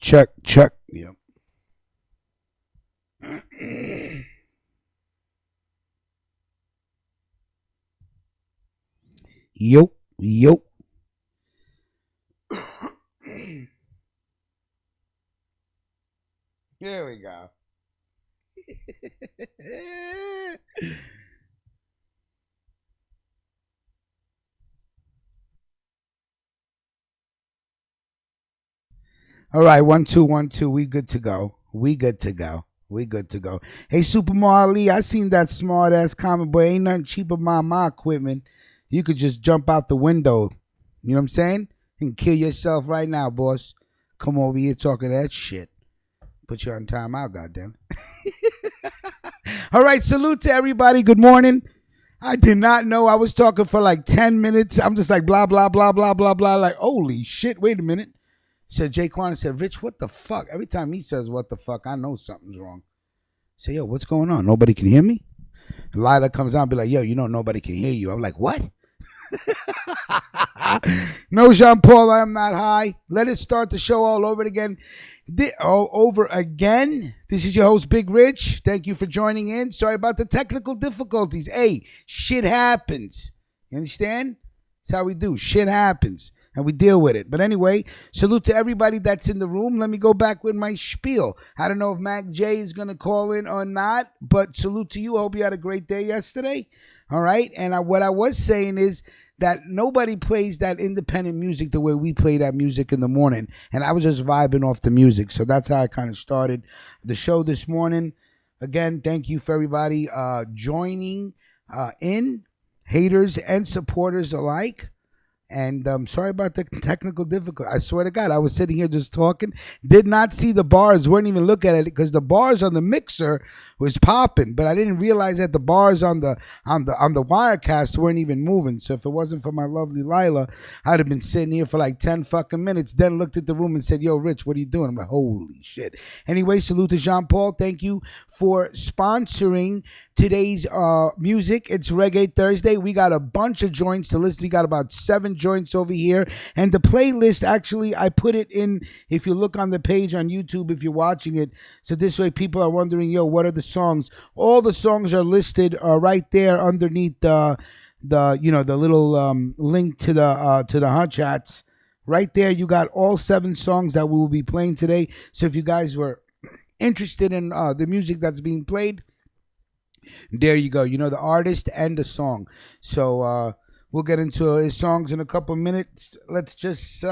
Check, check. Yep. Yo, yo. There we go. All right, 1 2 1 2. We good to go. We good to go. We good to go. Hey, Super Marley, I seen that smart ass comment, boy. Ain't nothing cheaper than my equipment. You could just jump out the window. You know what I'm saying? And kill yourself right now, boss. Come over here talking that shit. Put you on timeout, goddamn. All right, salute to everybody. Good morning. I did not know I was talking for like 10 minutes. I'm just like blah, blah, blah, blah, blah, blah. Like, holy shit, wait a minute. So Jaquan said, Rich, what the fuck? Every time he says what the fuck, I know something's wrong. Say, yo, what's going on? Nobody can hear me? Lila comes out and be like, yo, you know nobody can hear you. I'm like, what? No, Jean Paul, I am not high. Let us start the show all over again. All over again. This is your host, Big Rich. Thank you for joining in. Sorry about the technical difficulties. Hey, shit happens. You understand? That's how we do. Shit happens. And we deal with it. But anyway, salute to everybody that's in the room. Let me go back with my spiel. I don't know if Mac J is going to call in or not, but salute to you. I hope you had a great day yesterday. All right. And what I was saying is that nobody plays that independent music the way we play that music in the morning. And I was just vibing off the music. So that's how I kind of started the show this morning. Again, thank you for everybody joining in, haters and supporters alike. And I'm sorry about the technical difficulty. I swear to God, I was sitting here just talking. Did not see the bars. Weren't even looking at it because the bars on the mixer was popping. But I didn't realize that the bars on the Wirecast weren't even moving. So if it wasn't for my lovely Lila, I'd have been sitting here for like 10 fucking minutes. Then looked at the room and said, yo, Rich, what are you doing? I'm like, holy shit. Anyway, salute to Jean Paul. Thank you for sponsoring today's music. It's Reggae Thursday. We got a bunch of joints to listen. We got about 7 joints over here, and the playlist, actually I put it in, if you look on the page on YouTube, if you're watching it, so this way people are wondering, yo, what are the songs? All the songs are listed right there underneath the little link to the hot chats. Right there you got all 7 songs that we will be playing today. So if you guys were interested in the music that's being played, there you go. You know the artist and the song. So we'll get into his songs in a couple minutes. Let's just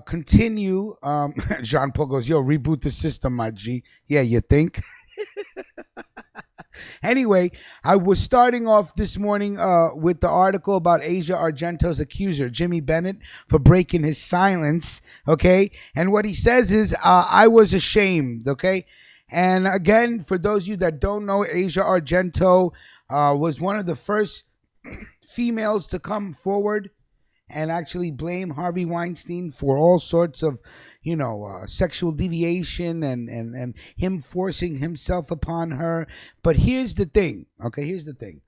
continue. Jean Paul goes, yo, reboot the system, my G. Yeah, you think? Anyway, I was starting off this morning with the article about Asia Argento's accuser, Jimmy Bennett, for breaking his silence. Okay. And what he says is, I was ashamed. Okay. And again, for those of you that don't know, Asia Argento was one of the first females to come forward and actually blame Harvey Weinstein for all sorts of, sexual deviation and him forcing himself upon her. But here's the thing, okay? Here's the thing.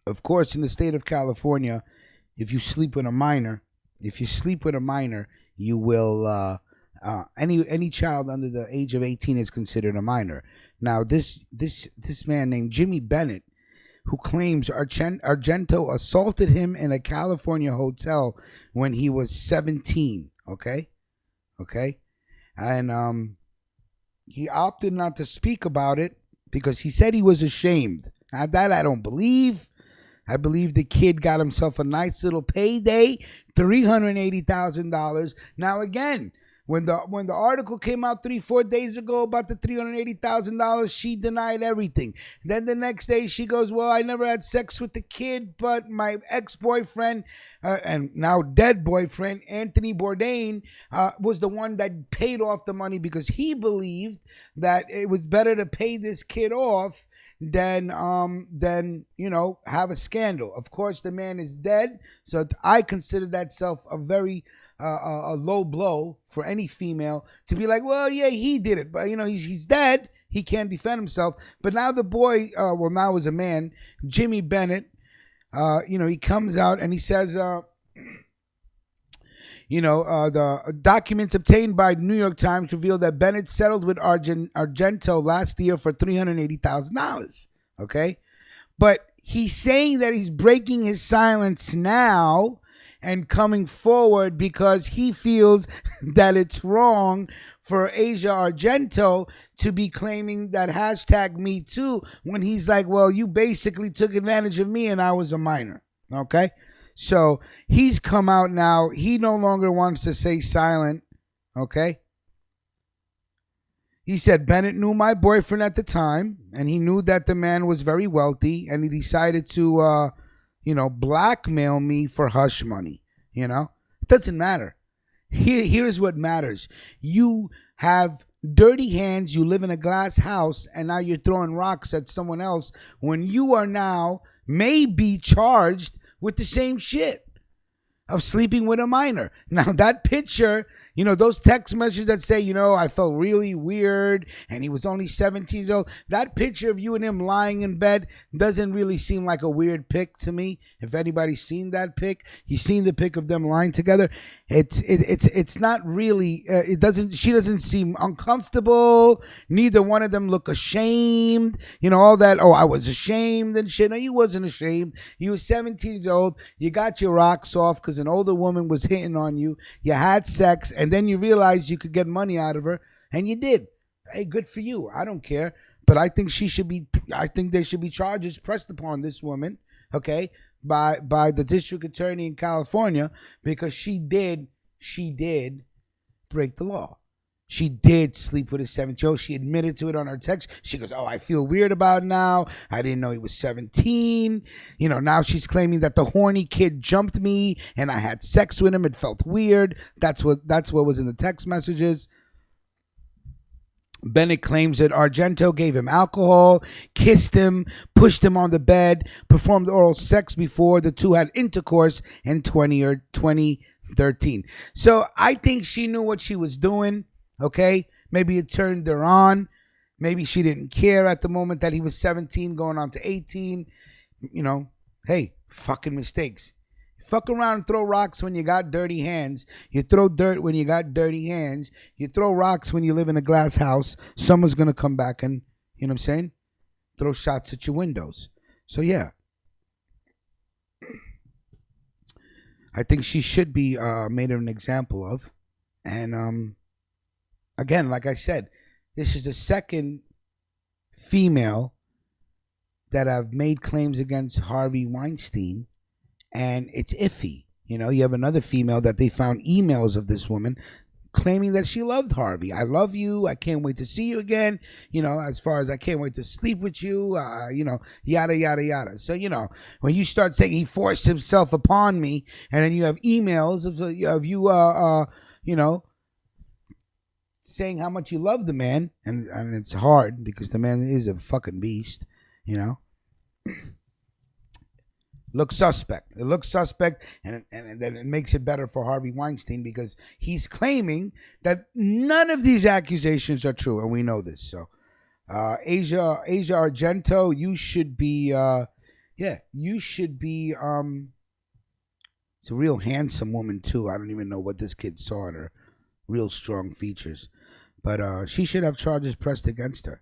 Of course, in the state of California, if you sleep with a minor, you will... any child under the age of 18 is considered a minor. Now, this man named Jimmy Bennett, who claims Argento assaulted him in a California hotel when he was 17. Okay, and he opted not to speak about it because he said he was ashamed. Now that I don't believe. I believe the kid got himself a nice little payday, $380,000. Now again, when the article came out 3-4 days ago about the $380,000, she denied everything. Then the next day she goes, well, I never had sex with the kid, but my ex-boyfriend and now dead boyfriend, Anthony Bourdain, was the one that paid off the money because he believed that it was better to pay this kid off than have a scandal. Of course, the man is dead, so I consider that a very a low blow for any female to be like, well, yeah, he did it, but he's dead, he can't defend himself. But now the boy, now is a man, Jimmy Bennett, he comes out and he says The documents obtained by New York Times reveal that Bennett settled with Argento last year for $380,000. Okay, but he's saying that he's breaking his silence now and coming forward because he feels that it's wrong for Asia Argento to be claiming that hashtag me too when he's like, well, you basically took advantage of me and I was a minor. Okay, so he's come out now. He no longer wants to stay silent. Okay, he said Bennett knew my boyfriend at the time and he knew that the man was very wealthy and he decided to blackmail me for hush money. It doesn't matter. Here's what matters. You have dirty hands, you live in a glass house, and now you're throwing rocks at someone else when you are now maybe charged with the same shit of sleeping with a minor. Now that picture, those text messages that say, I felt really weird and he was only 17 years old. That picture of you and him lying in bed doesn't really seem like a weird pic to me. If anybody's seen that pic, you've seen the pic of them lying together. It's not really, she doesn't seem uncomfortable. Neither one of them look ashamed. All that, oh, I was ashamed and shit. No, you wasn't ashamed. You were 17 years old. You got your rocks off because an older woman was hitting on you. You had sex and then you realized you could get money out of her and you did. Hey, good for you. I don't care. But I think there should be charges pressed upon this woman, okay, by the district attorney in California because she did break the law. She did sleep with a 17-year-old. She admitted to it on her text. She goes, oh, I feel weird about it now. I didn't know he was 17. Now she's claiming that the horny kid jumped me and I had sex with him. It felt weird. That's what was in the text messages. Bennett claims that Argento gave him alcohol, kissed him, pushed him on the bed, performed oral sex before the two had intercourse in 2013. So I think she knew what she was doing. Okay, maybe it turned her on. Maybe she didn't care at the moment that he was 17 going on to 18. Hey, fucking mistakes. Fuck around and throw rocks when you got dirty hands. You throw dirt when you got dirty hands. You throw rocks when you live in a glass house. Someone's going to come back and, throw shots at your windows. So, yeah. I think she should be made an example of. And, again, like I said, this is the second female that have made claims against Harvey Weinstein, and it's iffy. You have another female that they found emails of this woman claiming that she loved Harvey. I love you. I can't wait to see you again. As far as I can't wait to sleep with you, yada, yada, yada. So, when you start saying he forced himself upon me, and then you have emails of you, saying how much you love the man, and it's hard because the man is a fucking beast, looks suspect. It looks suspect, and then it makes it better for Harvey Weinstein because he's claiming that none of these accusations are true, and we know this. So, Asia Argento, you should be, it's a real handsome woman too. I don't even know what this kid saw in her. Real strong features, but she should have charges pressed against her.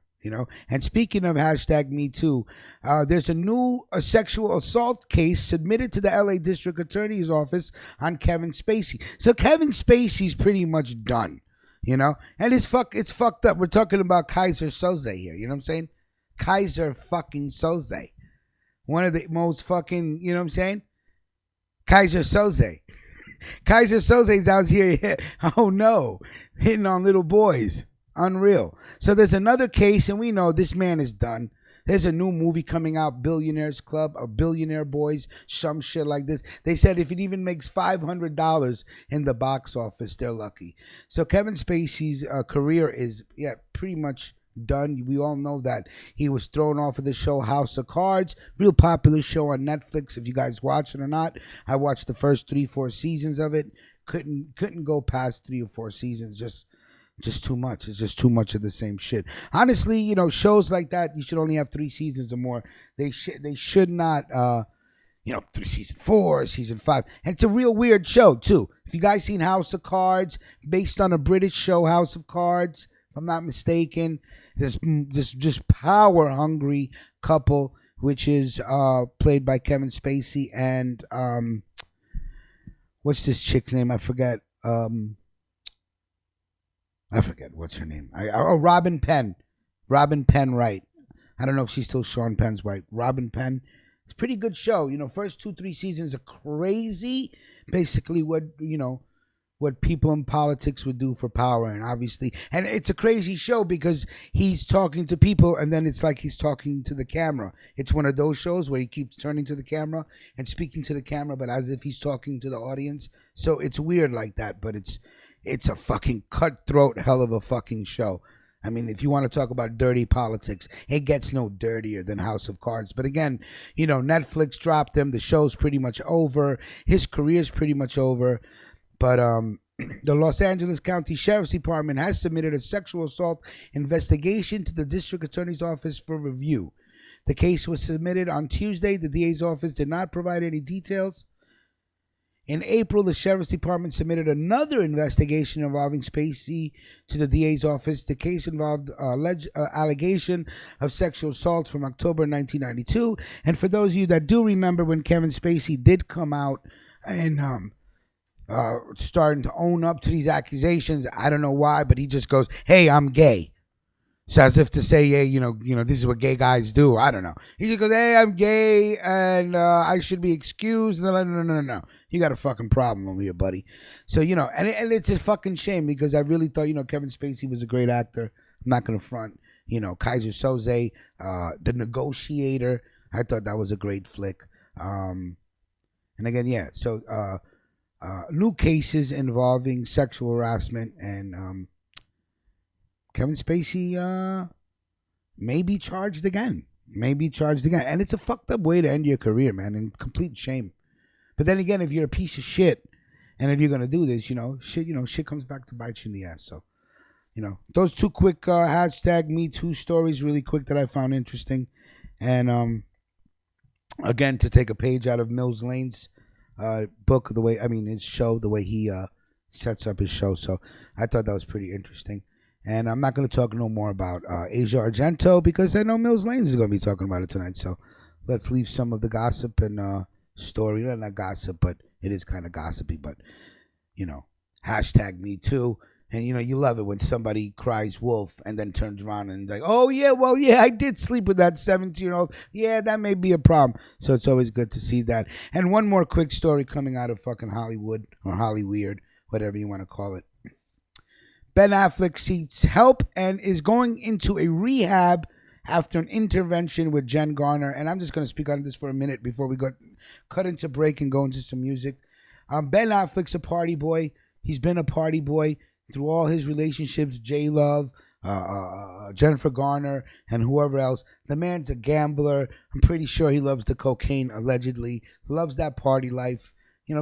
And speaking of hashtag me too, there's a new sexual assault case submitted to the LA District Attorney's Office on Kevin Spacey. So Kevin Spacey's pretty much done, and it's fucked up. We're talking about Kaiser Soze here. You know what I'm saying? Kaiser fucking Soze, one of the most fucking, Kaiser Soze. Kaiser Soze's out here, oh no, hitting on little boys. Unreal. So there's another case, and we know this man is done. There's a new movie coming out, Billionaires Club, or Billionaire Boys, some shit like this. They said if it even makes $500 in the box office, they're lucky. So Kevin Spacey's career is, pretty much done. We all know that he was thrown off of the show House of Cards, real popular show on Netflix. If you guys watch it or not, I watched the first 3-4 seasons of it. Couldn't go past 3 or 4 seasons. Just too much. It's just too much of the same shit. Honestly, shows like that, you should only have 3 seasons or more. They should not through season 4, season 5. And it's a real weird show, too. If you guys seen House of Cards, based on a British show, House of Cards, if I'm not mistaken, this just power-hungry couple, which is played by Kevin Spacey and, what's this chick's name? I forget. What's her name. Robin Penn. Robin Penn Wright. I don't know if she's still Sean Penn's wife. Robin Penn. It's a pretty good show. First 2-3 seasons are crazy. Basically what people in politics would do for power. And it's a crazy show because he's talking to people and then it's like he's talking to the camera. It's one of those shows where he keeps turning to the camera and speaking to the camera, but as if he's talking to the audience. So it's weird like that, but it's a fucking cutthroat hell of a fucking show. I mean, if you want to talk about dirty politics, it gets no dirtier than House of Cards. But again, Netflix dropped him. The show's pretty much over. His career's pretty much over. But the Los Angeles County Sheriff's Department has submitted a sexual assault investigation to the District Attorney's Office for review. The case was submitted on Tuesday. The DA's office did not provide any details. In April, the Sheriff's Department submitted another investigation involving Spacey to the DA's office. The case involved allegation of sexual assault from October 1992. And for those of you that do remember when Kevin Spacey did come out and starting to own up to these accusations, I don't know why, but he just goes, "Hey, I'm gay." So as if to say, yeah, this is what gay guys do. I don't know. He just goes, "Hey, I'm gay and I should be excused." And they're like, no. You got a fucking problem over here, buddy. So, and it's a fucking shame because I really thought, Kevin Spacey was a great actor. I'm not going to front. Kaiser Soze, The Negotiator. I thought that was a great flick. And again, yeah. So new cases involving sexual harassment and Kevin Spacey may be charged again. And it's a fucked up way to end your career, man. And complete shame. But then again, if you're a piece of shit, and if you're gonna do this, shit comes back to bite you in the ass. So, those two quick hashtag Me Too stories, really quick that I found interesting, and again to take a page out of Mills Lane's book, his show, the way he sets up his show. So I thought that was pretty interesting. And I'm not going to talk no more about Asia Argento because I know Mills Lanes is going to be talking about it tonight. So let's leave some of the gossip and story. Not gossip, but it is kind of gossipy. But, hashtag Me Too. And, you love it when somebody cries wolf and then turns around and like, "Oh, yeah, well, yeah, I did sleep with that 17-year-old. Yeah, that may be a problem." So it's always good to see that. And one more quick story coming out of fucking Hollywood or Hollyweird, whatever you want to call it. Ben Affleck seeks help and is going into a rehab after an intervention with Jen Garner. And I'm just going to speak on this for a minute before we cut into break and go into some music. Ben Affleck's a party boy. He's been a party boy through all his relationships, J-Love, Jennifer Garner, and whoever else. The man's a gambler. I'm pretty sure he loves the cocaine, allegedly. Loves that party life.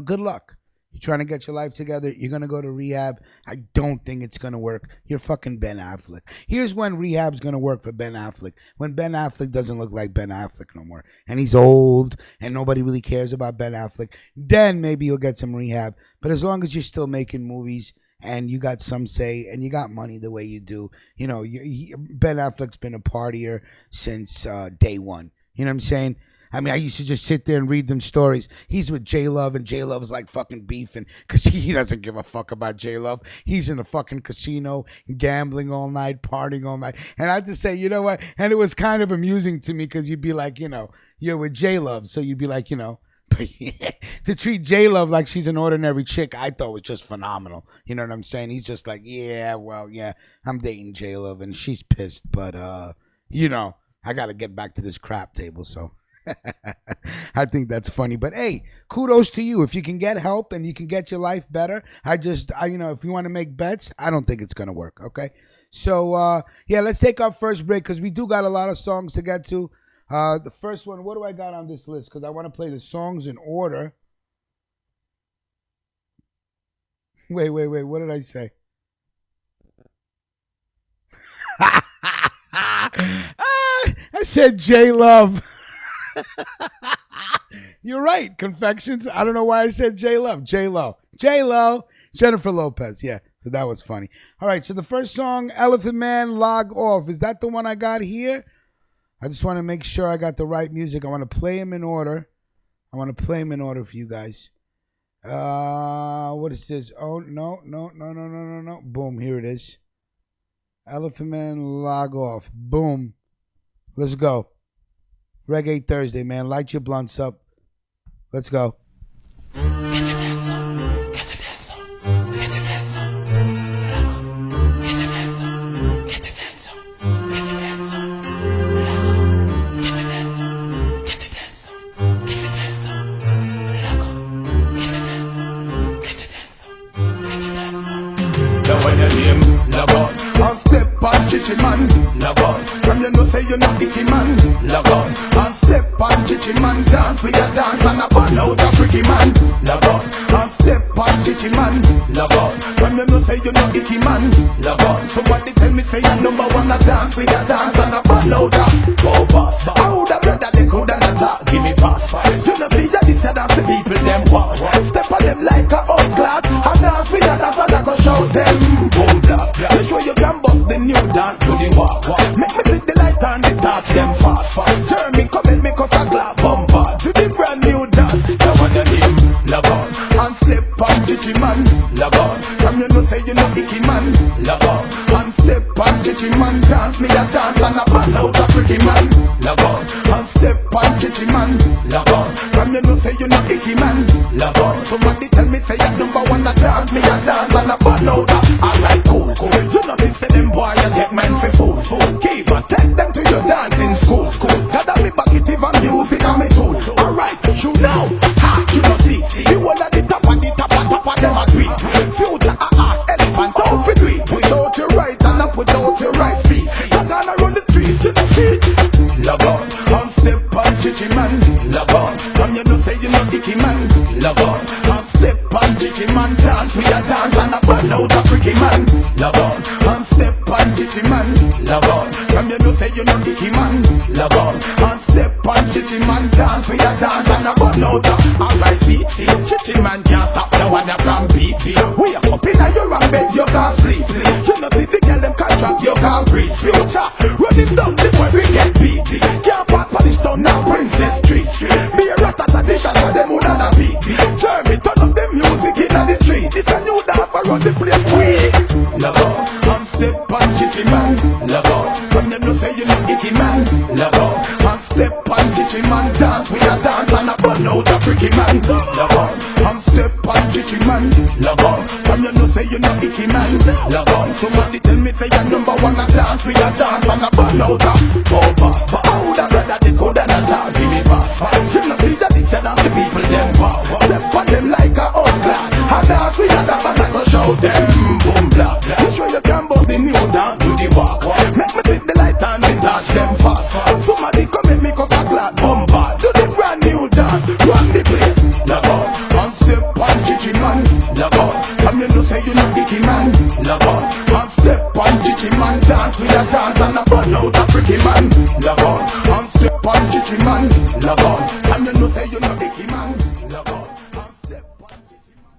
Good luck. You're trying to get your life together. You're going to go to rehab. I don't think it's going to work. You're fucking Ben Affleck. Here's when rehab's going to work for Ben Affleck. When Ben Affleck doesn't look like Ben Affleck no more. And he's old and nobody really cares about Ben Affleck. Then maybe you'll get some rehab. But as long as you're still making movies and you got some say and you got money the way you do, Ben Affleck's been a partier since day one. You know what I'm saying? I mean, I used to just sit there and read them stories. He's with J-Love, and J-Love's like fucking beefing because he doesn't give a fuck about J-Love. He's in a fucking casino, gambling all night, partying all night. And I have to say, you know what? And it was kind of amusing to me because you'd be like, you're with J-Love. So you'd be like, but to treat J-Love like she's an ordinary chick, I thought was just phenomenal. You know what I'm saying? He's just like, yeah, I'm dating J-Love, and she's pissed. But, I got to get back to this crap table, so. I think that's funny, but hey, kudos to you. If you can get help and you can get your life better, if you want to make bets, I don't think it's going to work. Okay. So, let's take our first break because we do got a lot of songs to get to. The first one, what do I got on this list? Because I want to play the songs in order. Wait. What did I say? I said J-Love. You're right. Confections. I don't know why I said J-Lo. J-Lo. J-Lo. Jennifer Lopez. Yeah, that was funny. All right, so the first song, Elephant Man, Log Off. Is that the one I got here? I just want to make sure I got the right music. I want to play them in order. I want to play them in order for you guys. What is this? Oh, no. Boom, here it is. Elephant Man, Log Off. Boom. Let's go. Reggae Thursday, man. Light your blunts up. Let's go. Get the dance on. Get the dance on. Get the dance on. Get the dance on. Get the dance on. Get the dance on. Get the dance on. Get the dance on. Get the dance on. Get the dance on. Get the dance on. Get the dance on. Now when your name, log on. And step on chichi man, log on. From you know say you know icky man, log on. And step on chichi man, dance with your dance and a ball out a freaky man, log on. And step on chichi man, log on. From you know say you know icky man, log on. Somebody tell me say you number one a dance with your dance and a ball out a go pass. How the brother they coulda not talk, give me pass. You know see ya this a dance the people them want. Step on them like a old clock and dance with your dance and a go shout them boom blah blah. They show you can bust the new dance to the walk. Make me see the light and the touch them fast fast. Jeremy come in me cause a glad bumper to the brand new dance. Now on the name, log on. And step on chichi man, log on. From you know say you know icky man, log on. And step on chichi man, dance me a dance and a ball out a pretty man, log on. And step on chichi man, log on. From you know say you know icky man, log on. Somebody tell me say you number one a dance me a dance and a ball out a. Alright cool cool. You know this say them boy you take men for fool fool. Keep on take them to your dancing school school. Gather me back it even music and me tool. Alright you know ha you know see. You one at the top and the top and top of them a tweet. Future elephant don't fit we. Without your right and up without your right feet. You gonna run the street to the feet. Log on. And step on chichi man. Log on. From you know say you know icky man. Log on. And step on chichi man. Dance we a dance and a ball out a freaky man. Log on. And step on chichi man. Log on. From you know say you know icky man. Log on. And step on chichi man. Dance we a dance and a ball out a. Alright feet. Chichi man can't stop the one from BT. We are up in your rock bed you can't sleep. You know see the girl them contract you can't breathe. Future running down the boy we get beat. Can't part for this town now Princess Street. Be a rat at a dish and them would not beat. Jeremy turn up the music in the street. It's a new dance around the place quick. Log on. And step on chichi man. Log on. From them no say you know icky man. Log on. And step on chichi man. Dance we a dance and a ball out a freaky man. Log on. And step on chichi man. Log on. From you know say you know icky man. Log on. Somebody tell me say you number one a dance we a dance and a ball out a go pass. But how the brother they coulda not talk, give me pass. You know see that it's a dance the people them power. Step on them like a old clock. And dance we a dance and a go shout them boom blah blah. You sure you can bust the new dance to the walk. Make me see the light and the touch them fast. Somebody come in me cause a glad bumper. Do the brand new dance, run the place. Log on. And step on chichi man. Log on. Come you know say you know icky man. Log on. And step on chichi man. Dance with a dance and a ball out a freaky man. Log on. And step on chichi man. Log on. Come you know say you know icky man. Log on. And step on chichi man.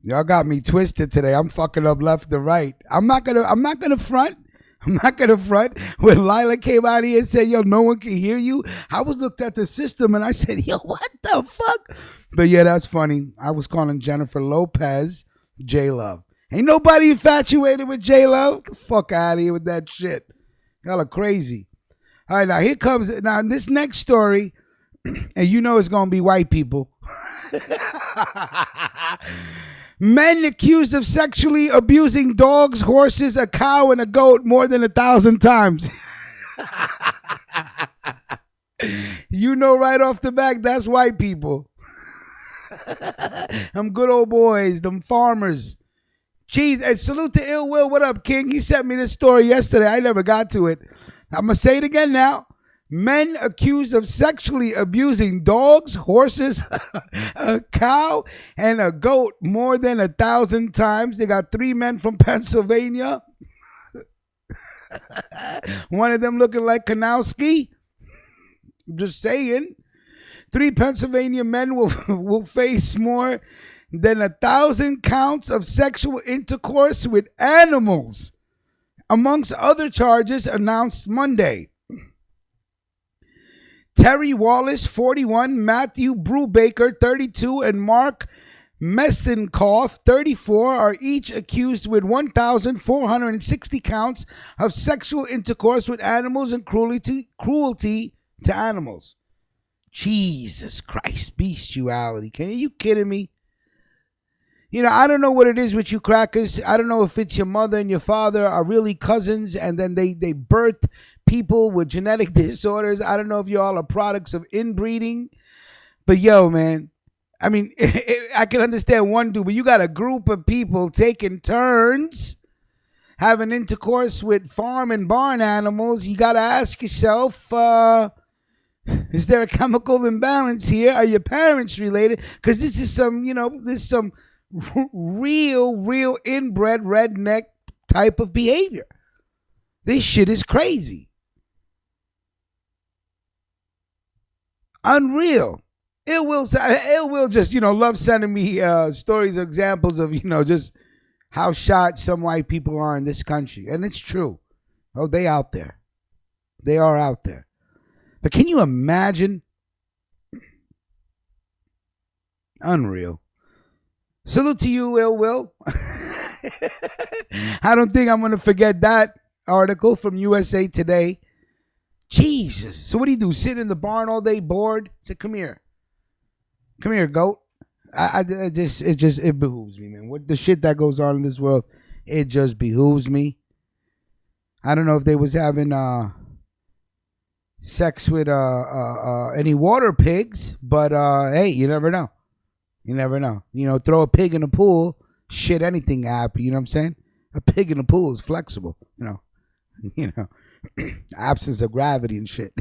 Y'all got me twisted today. I'm fucking up left to right. I'm not gonna front. When Lila came out here and said, yo, no one can hear you, I was looked at the system and I said, yo, what the fuck? But yeah, that's funny. I was calling Jennifer Lopez J-Love. Ain't nobody infatuated with J-Love. Get the fuck out of here with that shit. Y'all are crazy. All right, now here comes, now this next story, and you know it's going to be white people. Men accused of sexually abusing dogs, horses, a cow, and a goat more than 1,000 times. You know right off the back, that's white people. Them good old boys, them farmers. Jeez, and salute to Ill Will. What up, King? He sent me this story yesterday. I never got to it. I'm going to say it again now. Men accused of sexually abusing dogs, horses, a cow, and a goat more than 1,000 times. They got 3 men from Pennsylvania. One of them looking like Kanowski. Just saying. 3 Pennsylvania men will face more than 1,000 counts of sexual intercourse with animals, amongst other charges announced Monday. Terry Wallace, 41, Matthew Brubaker, 32, and Mark Messinkoff, 34, are each accused with 1,460 counts of sexual intercourse with animals and cruelty to animals. Jesus Christ, bestiality. Are you kidding me? You know, I don't know what it is with you crackers. I don't know if it's your mother and your father are really cousins and then they birth people with genetic disorders. I don't know if you all are products of inbreeding. But yo, man, I mean, I can understand one dude, but you got a group of people taking turns having intercourse with farm and barn animals. You got to ask yourself, is there a chemical imbalance here? Are your parents related? Because this is some, this is some real inbred redneck type of behavior. This shit is crazy. Unreal. It will just, love sending me stories, examples of, just how shot some white people are in this country. And it's true. Oh, they out there. They are out there. But can you imagine? Unreal. Salute to you, Ill Will. I don't think I'm going to forget that article from USA Today. Jesus. So what do? Sit in the barn all day bored? Say, come here. Come here, goat. It behooves me, man. What the shit that goes on in this world, it just behooves me. I don't know if they was having sex with any water pigs, but hey, you never know. You never know. Throw a pig in a pool, shit, anything happen. You know what I'm saying? A pig in a pool is flexible. Absence of gravity and shit.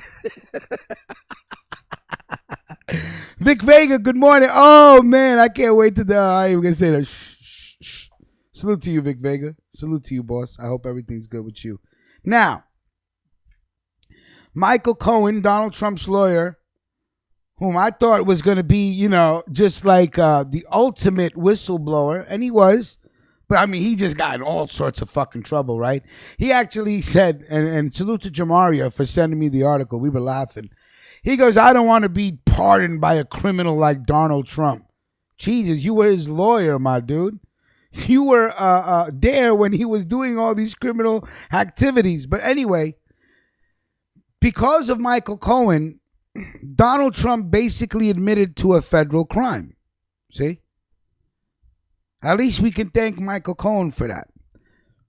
Vic Vega, good morning. Oh man, I can't wait to I ain't gonna say that. Shh. Salute to you, Vic Vega. Salute to you, boss. I hope everything's good with you. Now, Michael Cohen, Donald Trump's lawyer, whom I thought was going to be, just like the ultimate whistleblower, and he was, but I mean, he just got in all sorts of fucking trouble, right? He actually said, and salute to Jamaria for sending me the article. We were laughing. He goes, I don't want to be pardoned by a criminal like Donald Trump. Jesus, you were his lawyer, my dude. You were there when he was doing all these criminal activities. But anyway, because of Michael Cohen, Donald Trump basically admitted to a federal crime. See? At least we can thank Michael Cohen for that.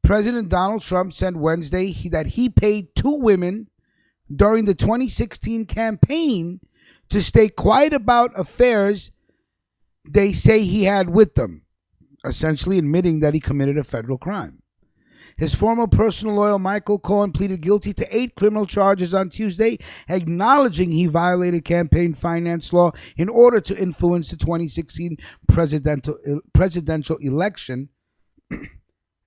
President Donald Trump said Wednesday that he paid 2 women during the 2016 campaign to stay quiet about affairs they say he had with them, essentially admitting that he committed a federal crime. His former personal lawyer, Michael Cohen, pleaded guilty to 8 criminal charges on Tuesday, acknowledging he violated campaign finance law in order to influence the 2016 presidential election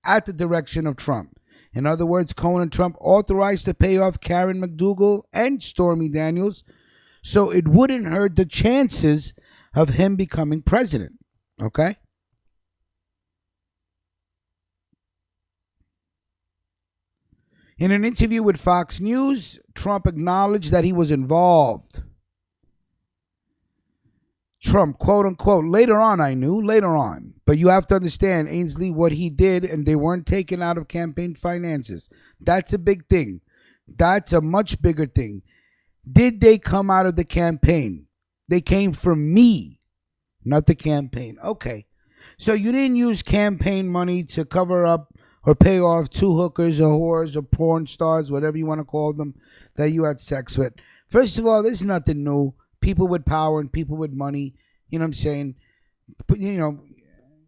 at the direction of Trump. In other words, Cohen and Trump authorized to pay off Karen McDougal and Stormy Daniels so it wouldn't hurt the chances of him becoming president. Okay? In an interview with Fox News, Trump acknowledged that he was involved. Trump, quote unquote, later on I knew, later on. But you have to understand, Ainsley, what he did, and they weren't taken out of campaign finances. That's a big thing. That's a much bigger thing. Did they come out of the campaign? They came from me, not the campaign. Okay. So you didn't use campaign money to cover up or pay off 2 hookers or whores or porn stars, whatever you want to call them, that you had sex with. First of all, this is nothing new. People with power and people with money, you know what I'm saying?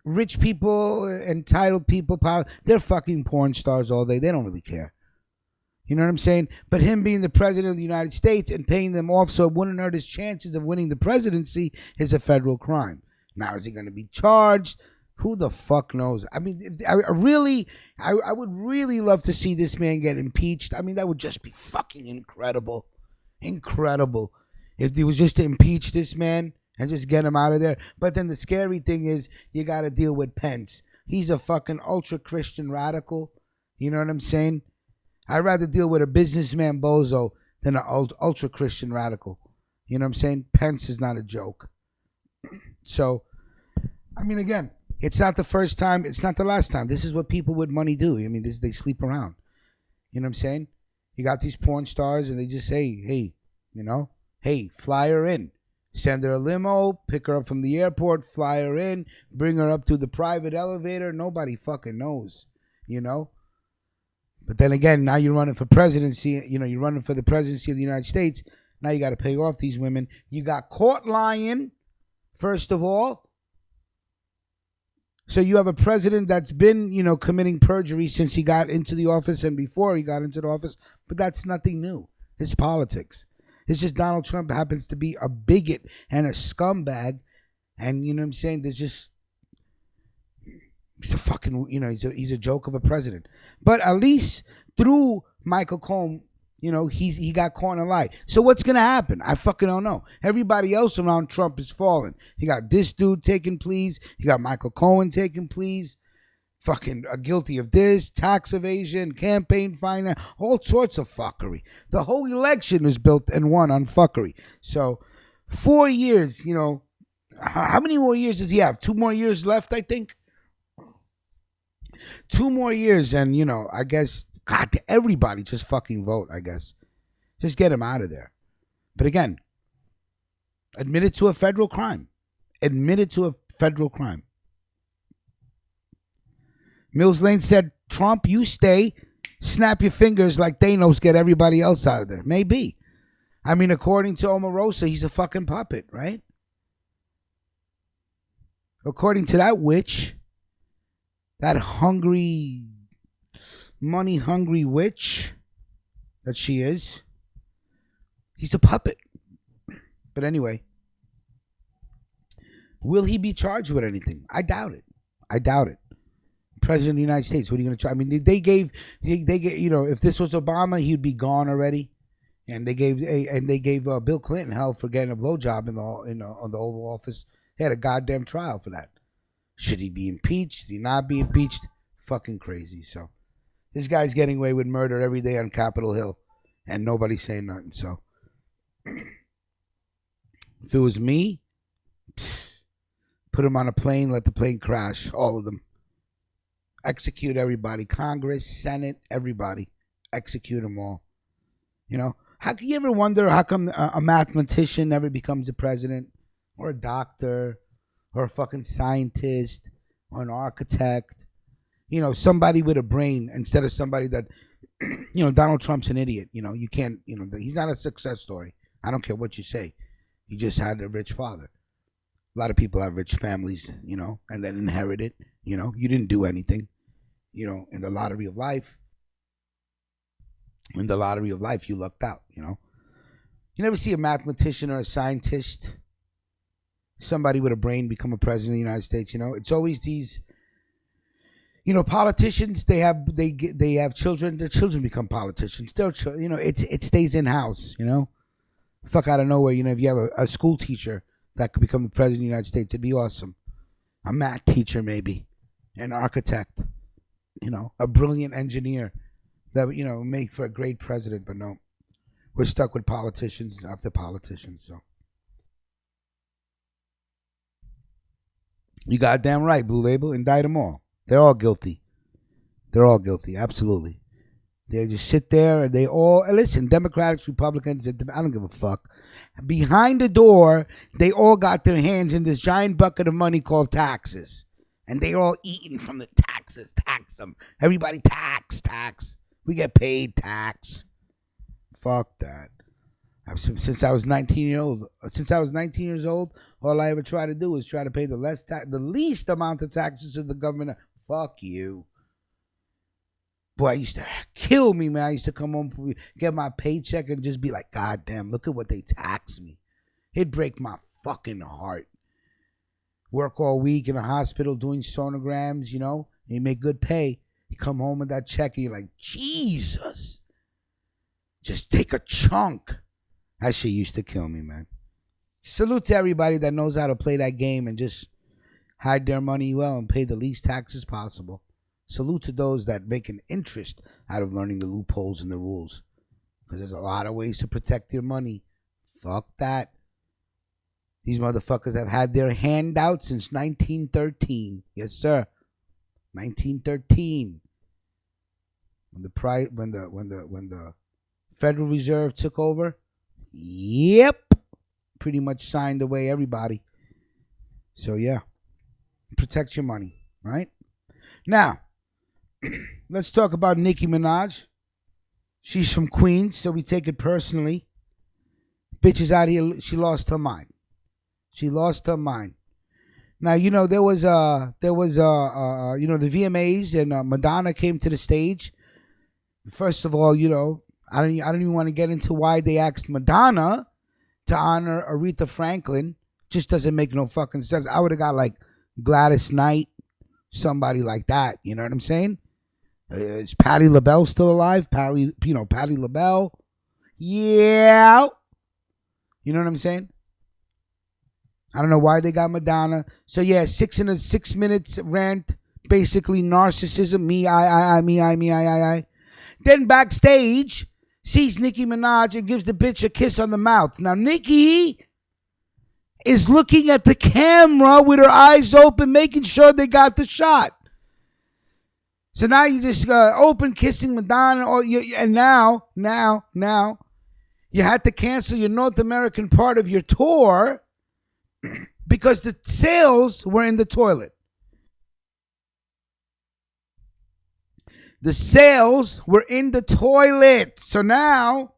Rich people, entitled people, power, they're fucking porn stars all day. They don't really care. You know what I'm saying? But him being the president of the United States and paying them off so it wouldn't hurt his chances of winning the presidency is a federal crime. Now, is he going to be charged? Who the fuck knows? I mean, I would really love to see this man get impeached. I mean, that would just be fucking incredible. Incredible. If they was just to impeach this man and just get him out of there. But then the scary thing is you got to deal with Pence. He's a fucking ultra-Christian radical. You know what I'm saying? I'd rather deal with a businessman bozo than an ultra-Christian radical. You know what I'm saying? Pence is not a joke. So, I mean, again, it's not the first time. It's not the last time. This is what people with money do. I mean, they sleep around. You know what I'm saying? You got these porn stars and they just say, hey, hey, fly her in. Send her a limo, pick her up from the airport, fly her in, bring her up to the private elevator. Nobody fucking knows, But then again, now you're running for presidency. You're running for the presidency of the United States. Now you got to pay off these women. You got caught lying, first of all. So you have a president that's been, committing perjury since he got into the office and before he got into the office. But that's nothing new. It's politics. It's just Donald Trump happens to be a bigot and a scumbag. And you know what I'm saying? He's a fucking, he's a joke of a president. But at least through Michael Cohen, he got caught in a lie. So what's going to happen? I fucking don't know. Everybody else around Trump is falling. You got this dude taking pleas. You got Michael Cohen taking pleas. Fucking guilty of this, tax evasion, campaign finance, all sorts of fuckery. The whole election was built and won on fuckery. So 4 years, how many more years does he have? 2 more years left, I think. 2 more years and, I guess, God, everybody just fucking vote, I guess. Just get him out of there. But again, admitted to a federal crime. Admitted to a federal crime. Mills Lane said, Trump, you stay. Snap your fingers like Thanos, get everybody else out of there. Maybe. I mean, according to Omarosa, he's a fucking puppet, right? According to that witch, that money-hungry witch that she is, he's a puppet. But anyway, will he be charged with anything? I doubt it. President of the United States, what are you going to charge? I mean, they gave, if this was Obama, he'd be gone already. And they gave Bill Clinton hell for getting a blowjob on the Oval Office. They had a goddamn trial for that. Should he be impeached? Should he not be impeached? Fucking crazy. So this guy's getting away with murder every day on Capitol Hill, and nobody's saying nothing. So if it was me, put him on a plane, let the plane crash, all of them. Execute everybody, Congress, Senate, everybody. Execute them all. How can you ever wonder how come a mathematician never becomes a president, or a doctor, or a fucking scientist, or an architect? Somebody with a brain instead of somebody that, Donald Trump's an idiot. You can't, he's not a success story. I don't care what you say. He just had a rich father. A lot of people have rich families, and then inherit it. You didn't do anything, in the lottery of life. In the lottery of life, you lucked out, You never see a mathematician or a scientist, somebody with a brain, become a president of the United States. It's always these, politicians. They have children. Their children become politicians. Their children, it stays in house. Fuck out of nowhere. If you have a school teacher that could become the president of the United States, it'd be awesome. A math teacher, maybe, an architect, a brilliant engineer that would, make for a great president. But no, we're stuck with politicians after politicians. So you goddamn right, Blue Label. Indict them all. They're all guilty. They're all guilty. Absolutely. They just sit there and they all listen. Democrats, Republicans, I don't give a fuck. Behind the door, they all got their hands in this giant bucket of money called taxes, and they all eating from the taxes. Tax them. Everybody tax. We get paid tax. Fuck that. Since I was 19 years old, all I ever try to do is try to pay the least amount of taxes to the government. Fuck you. Boy, I used to kill me, man. I used to come home, get my paycheck, and just be like, God damn, look at what they tax me. It'd break my fucking heart. work all week in a hospital doing sonograms, you know, and you make good pay. You come home with that check and you're like, Jesus, just take a chunk. That shit used to kill me, man. Salute to everybody that knows how to play that game and just hide their money well and pay the least taxes possible. Salute to those that make an interest out of learning the loopholes and the rules. Because there's a lot of ways to protect your money. Fuck that. These motherfuckers have had their hand out since 1913. Yes, sir. 1913. When the Federal Reserve took over. Yep. Pretty much signed away everybody. So yeah. Protect your money, right? Now, let's talk about Nicki Minaj. She's from Queens, so we take it personally. Bitch is out here. She lost her mind. She lost her mind. Now, you know, there was the VMAs and Madonna came to the stage. First of all, you know, I don't even want to get into why they asked Madonna to honor Aretha Franklin. Just doesn't make no fucking sense. I would have got like Gladys Knight, somebody like that. You know what I'm saying? Is Patti LaBelle still alive? Patti LaBelle. Yeah. You know what I'm saying? I don't know why they got Madonna. So yeah, 6 minutes rant, basically narcissism. Me, I. Then backstage, sees Nicki Minaj and gives the bitch a kiss on the mouth. Now Nicki is looking at the camera with her eyes open, making sure they got the shot. So now you just open kissing Madonna, and now you had to cancel your North American part of your tour because the sales were in the toilet. The sales were in the toilet. So now,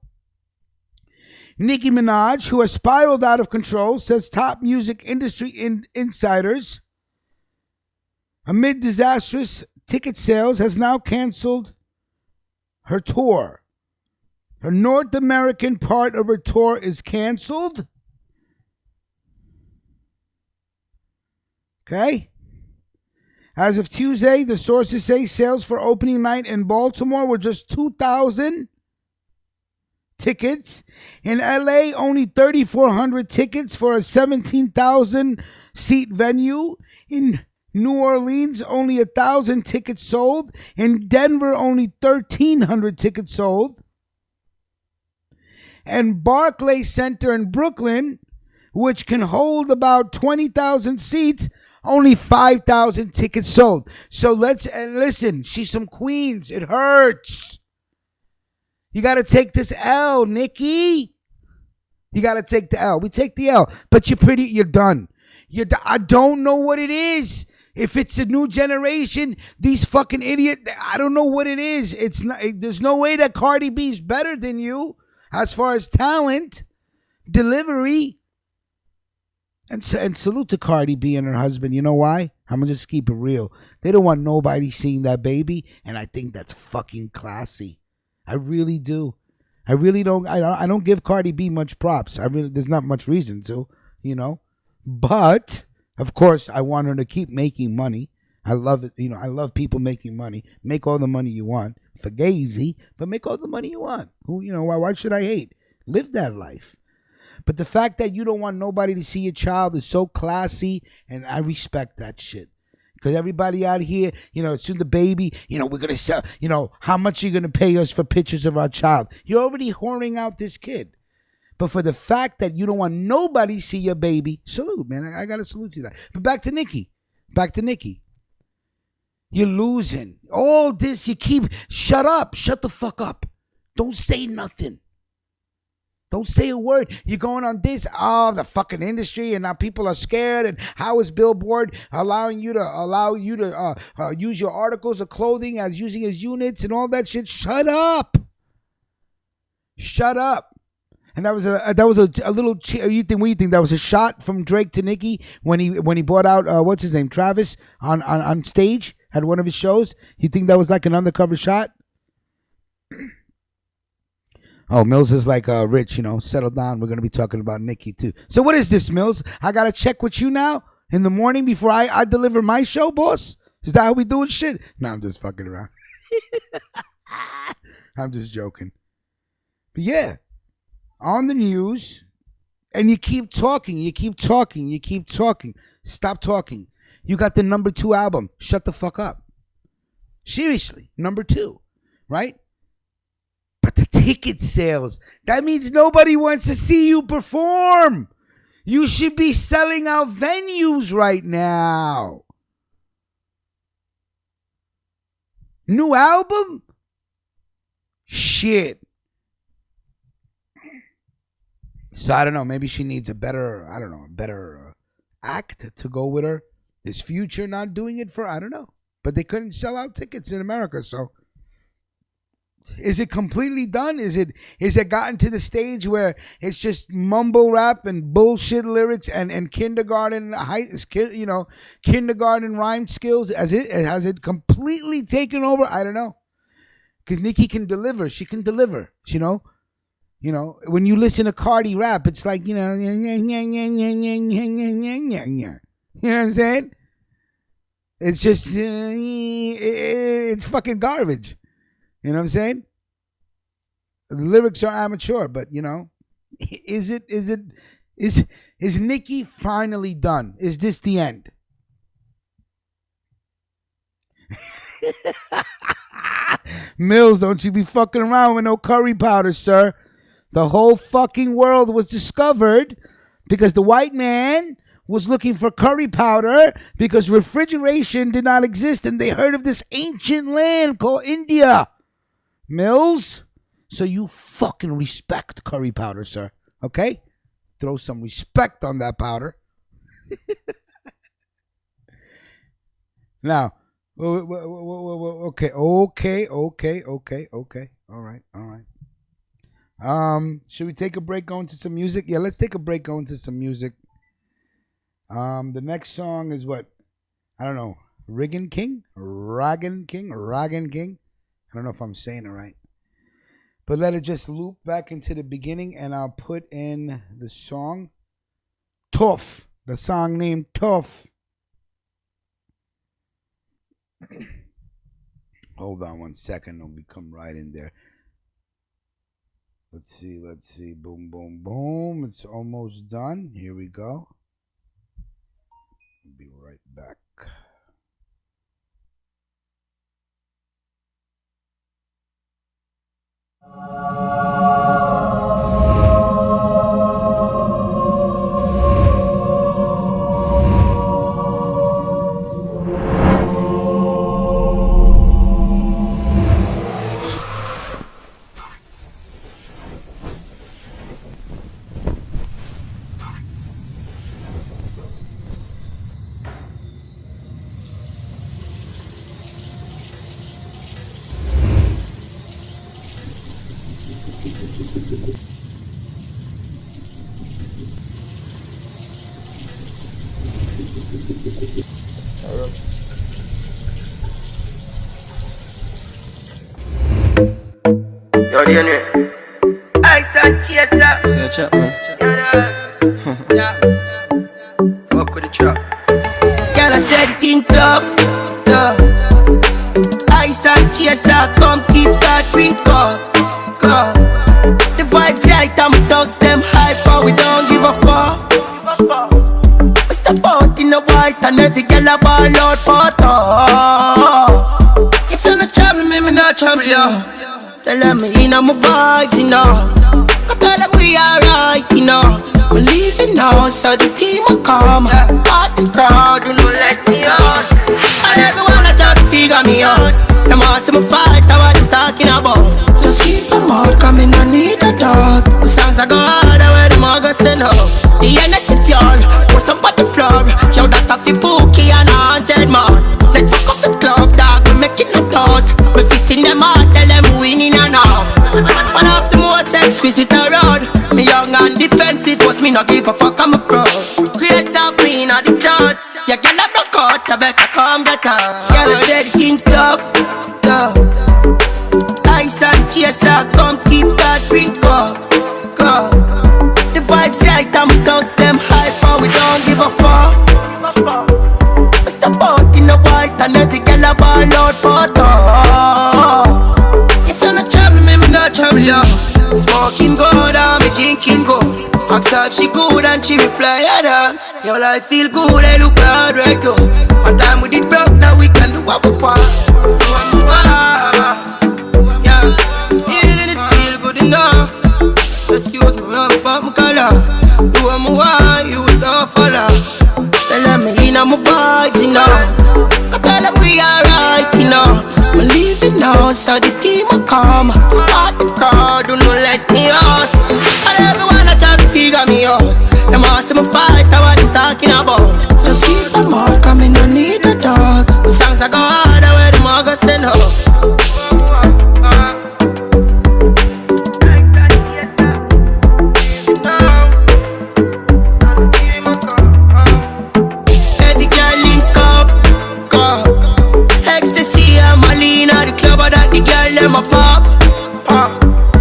Nicki Minaj, who has spiraled out of control, says top music industry insiders, amid disastrous ticket sales, has now canceled her tour. Her North American part of her tour is canceled. Okay. As of Tuesday, the sources say sales for opening night in Baltimore were just 2,000 tickets. In LA, only 3,400 tickets for a 17,000 seat venue. In New Orleans, only 1,000 tickets sold. In Denver, only 1,300 tickets sold. And Barclays Center in Brooklyn, which can hold about 20,000 seats, only 5,000 tickets sold. So listen, she's from Queens. It hurts. You got to take this L, Nicki. You got to take the L. We take the L, but you're done. I don't know what it is. If it's a new generation, these fucking idiot, I don't know what it is. It's not. There's no way that Cardi B is better than you as far as talent, delivery. And salute to Cardi B and her husband. You know why? I'm going to just keep it real. They don't want nobody seeing that baby, and I think that's fucking classy. I really do. I really don't. I don't give Cardi B much props. There's not much reason to, you know. But, of course, I want her to keep making money. I love it. You know, I love people making money. Make all the money you want. Fugazi, but make all the money you want. Why should I hate? Live that life. But the fact that you don't want nobody to see your child is so classy, and I respect that shit. Because everybody out here, as soon the baby, we're going to sell, how much are you going to pay us for pictures of our child? You're already whoring out this kid. But for the fact that you don't want nobody to see your baby, salute, man. I got to salute you that. But back to Nicki. You're losing. All this, shut up. Shut the fuck up. Don't say nothing. Don't say a word. You're going on this, the fucking industry, and now people are scared. And how is Billboard allowing you to use your articles of clothing as units and all that shit? Shut up. And that was a little. What do you think that was a shot from Drake to Nicki when he brought out what's his name, Travis, on stage at one of his shows? You think that was like an undercover shot? Oh, Mills is like, Rich, settle down. We're going to be talking about Nicki, too. So what is this, Mills? I got to check with you now? In the morning before I deliver my show, boss? Is that how we doing shit? No, I'm just fucking around. I'm just joking. But yeah, on the news, and you keep talking. Stop talking. You got the number 2 album. Shut the fuck up. Seriously, number 2, right? But the ticket sales, that means nobody wants to see you perform. You should be selling out venues right now. New album? Shit. So I don't know. Maybe she needs a better act to go with her. Is Future not doing it for? I don't know. But they couldn't sell out tickets in America. So is it completely done? Is it gotten to the stage where it's just mumble rap and bullshit lyrics and kindergarten kindergarten rhyme skills? Has it completely taken over? I don't know. Because Nicki can deliver. She can deliver. You know, when you listen to Cardi rap, it's like, you know what I'm saying? It's just it's fucking garbage. You know what I'm saying? The lyrics are amateur, but is Nicki finally done? Is this the end? Mills, don't you be fucking around with no curry powder, sir. The whole fucking world was discovered because the white man was looking for curry powder because refrigeration did not exist, and they heard of this ancient land called India. Mills, so you fucking respect curry powder, sir. Okay? Throw some respect on that powder. Now, okay. All right. Should we take a break, go into some music? Yeah, let's take a break, go into some music. The next song is what? I don't know. RYGING King? I don't know if I'm saying it right. But let it just loop back into the beginning, and I'll put in the song TUFF. The song named TUFF. Hold on 1 second, and we come right in there. Let's see. Boom, boom, boom. It's almost done. Here we go. I'll be right back. Yo, Henry. Ice and chaser. Say a chat, man. Yeah. Fuck with the trap. Girl, I said it in tough. Ice and chaser, come keep that drink up. The vibes right, I'm thugs, them hyper, we don't give a fuck. We step out in the white and every girl a ball out for talk. If you not trouble me, me not trouble you. Tell them me in my vibes, I tell them we alright, I'm leaving now, so the team will come. But the crowd do not let me out. And everyone I try to figure me out. Them all see me fight, that's what I'm talking about. Just keep them out, come in, I need a dog. The songs I go harder where them all go send out. The energy pure, pour some on the floor. Show that off the bookie and 100 more. Let's fuck up the club, dog, we making the toast. We fixing them out, tell them winning and all. One of the most exquisite around. Me young and defensive, cause me not give a fuck, I'm a pro. Creates of me in the crowd. Yeah, girl, I broke out, I better come get her. Girl, I said it tough. Ice and chaser, come keep that drink up. The vibes right, I'm thugs, them hyper, we don't give a fuck. I step out in the white and every girl a ball out photo. If you not travel, me not travel, yo. Smoking good and me drinking good. Ask her if she good and she reply, yeah, dog. Your life feel good, I look hard right now. One time we did broke, now we can do what we want. Yeah, feeling it feel good enough. Excuse me, I'm pop my color. Do what I want, you don't follow. Tell me in my vibes, you know. I tell them we alright, you know. I'm leaving now, so the team will come. Part the crowd, do not let me out. And everyone I try to figure me out. Them all see me fight, I what they talking about. Just keep them all coming, no need the dogs. The songs I go harder where the mug send up. Them a pop.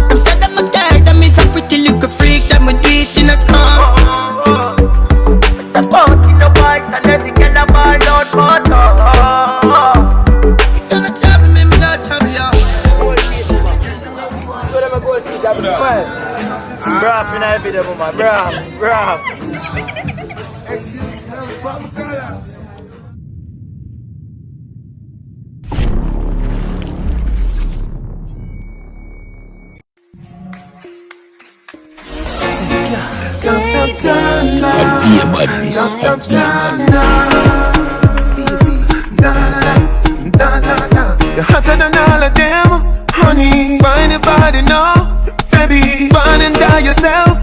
Them said them not there, them is a pretty little freak. Them we do it in a car. Step out in the white and every girl a ball out photo. If you not travel, me not travel, yo. So them a gold kid, I'm smile. Brav in a video, man, brav. You're hotter than all of them, honey. Find your body now, baby. Find and enjoy yourself.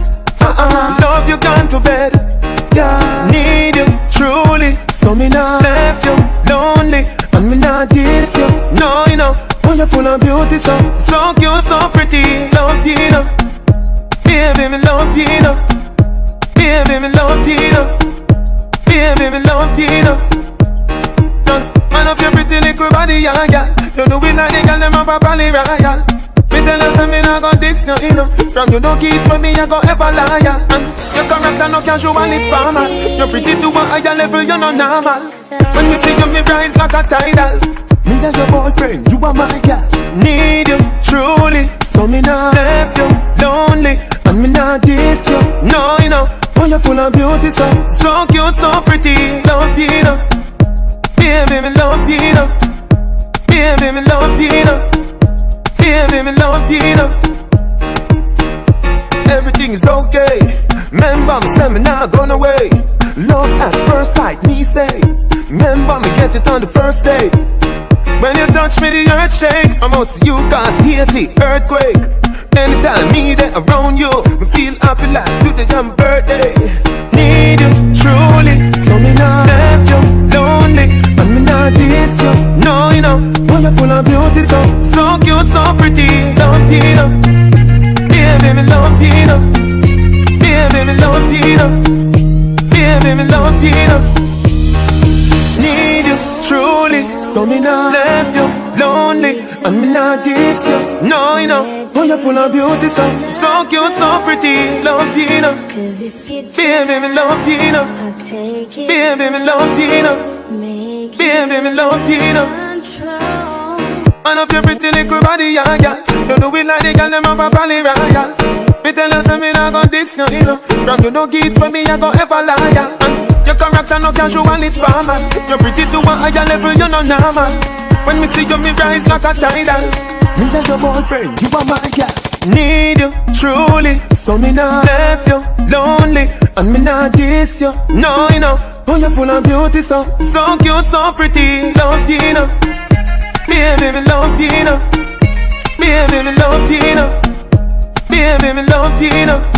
Love you gone to bed. Yeah, need you truly. So me not left you lonely, and me not diss you. No, you know, when you're full of beauty, so cute, so pretty. Love you, know. Baby, me love you, know. Baby, me love you, know. Baby, me love you, know. Just man up your pretty little body, yeah, yeah. You do it like the girl, them up a pally royal. Me tell you something, I got this, you know. From you don't keep with me, I got ever liar. And your character no casual, it's formal. You're pretty to a higher level, you're not normal. When you see you, me rise like a tidal. Me and your boyfriend, you are my girl. Need you, truly. So me not left you lonely, and me not diss you. No, you know, when you're full of beauty, so cute, so pretty. Love you, know. Baby, me love you, know. Baby, me love you, know. Baby, me love you, know. Everything is okay. Remember me say me not gone away. Love at first sight, me say. Remember me get it on the first day. When you touch me, the earth shake. I must see you cause Haiti earthquake. Anytime me there around you, me feel happy like today your birthday. Need you truly, so me not left you lonely, and me not diss you. No, you know, when you're full of beauty, so cute, so pretty. Love you, know. Baby, me love you, know. Baby, me love you, know. Baby, me love you, know. Need you truly, so me not left you lonely, and me not diss you. No, you know, when you're full of beauty, so cute, so pretty. Love you, know. Baby, me love you, know. Baby, me love you, know. Baby, me love you, know. Man up your pretty little body, yeah, yeah. You do it like the girl, them up a pally royal. Me tell you something, I got this, you know. From you don't get for me, I got ever liar. And your character no casual, it's formal. You're pretty to a higher level, you're not normal. When me see you, me rise like a tidal. Me like your boyfriend, you are my girl. Need you, truly, so me not left you lonely, and me not diss you. No, you know, oh you're full of beauty, so cute, so pretty. Love you, know. Baby, me love you, know. Baby, me love you, know. Baby, me love you, know.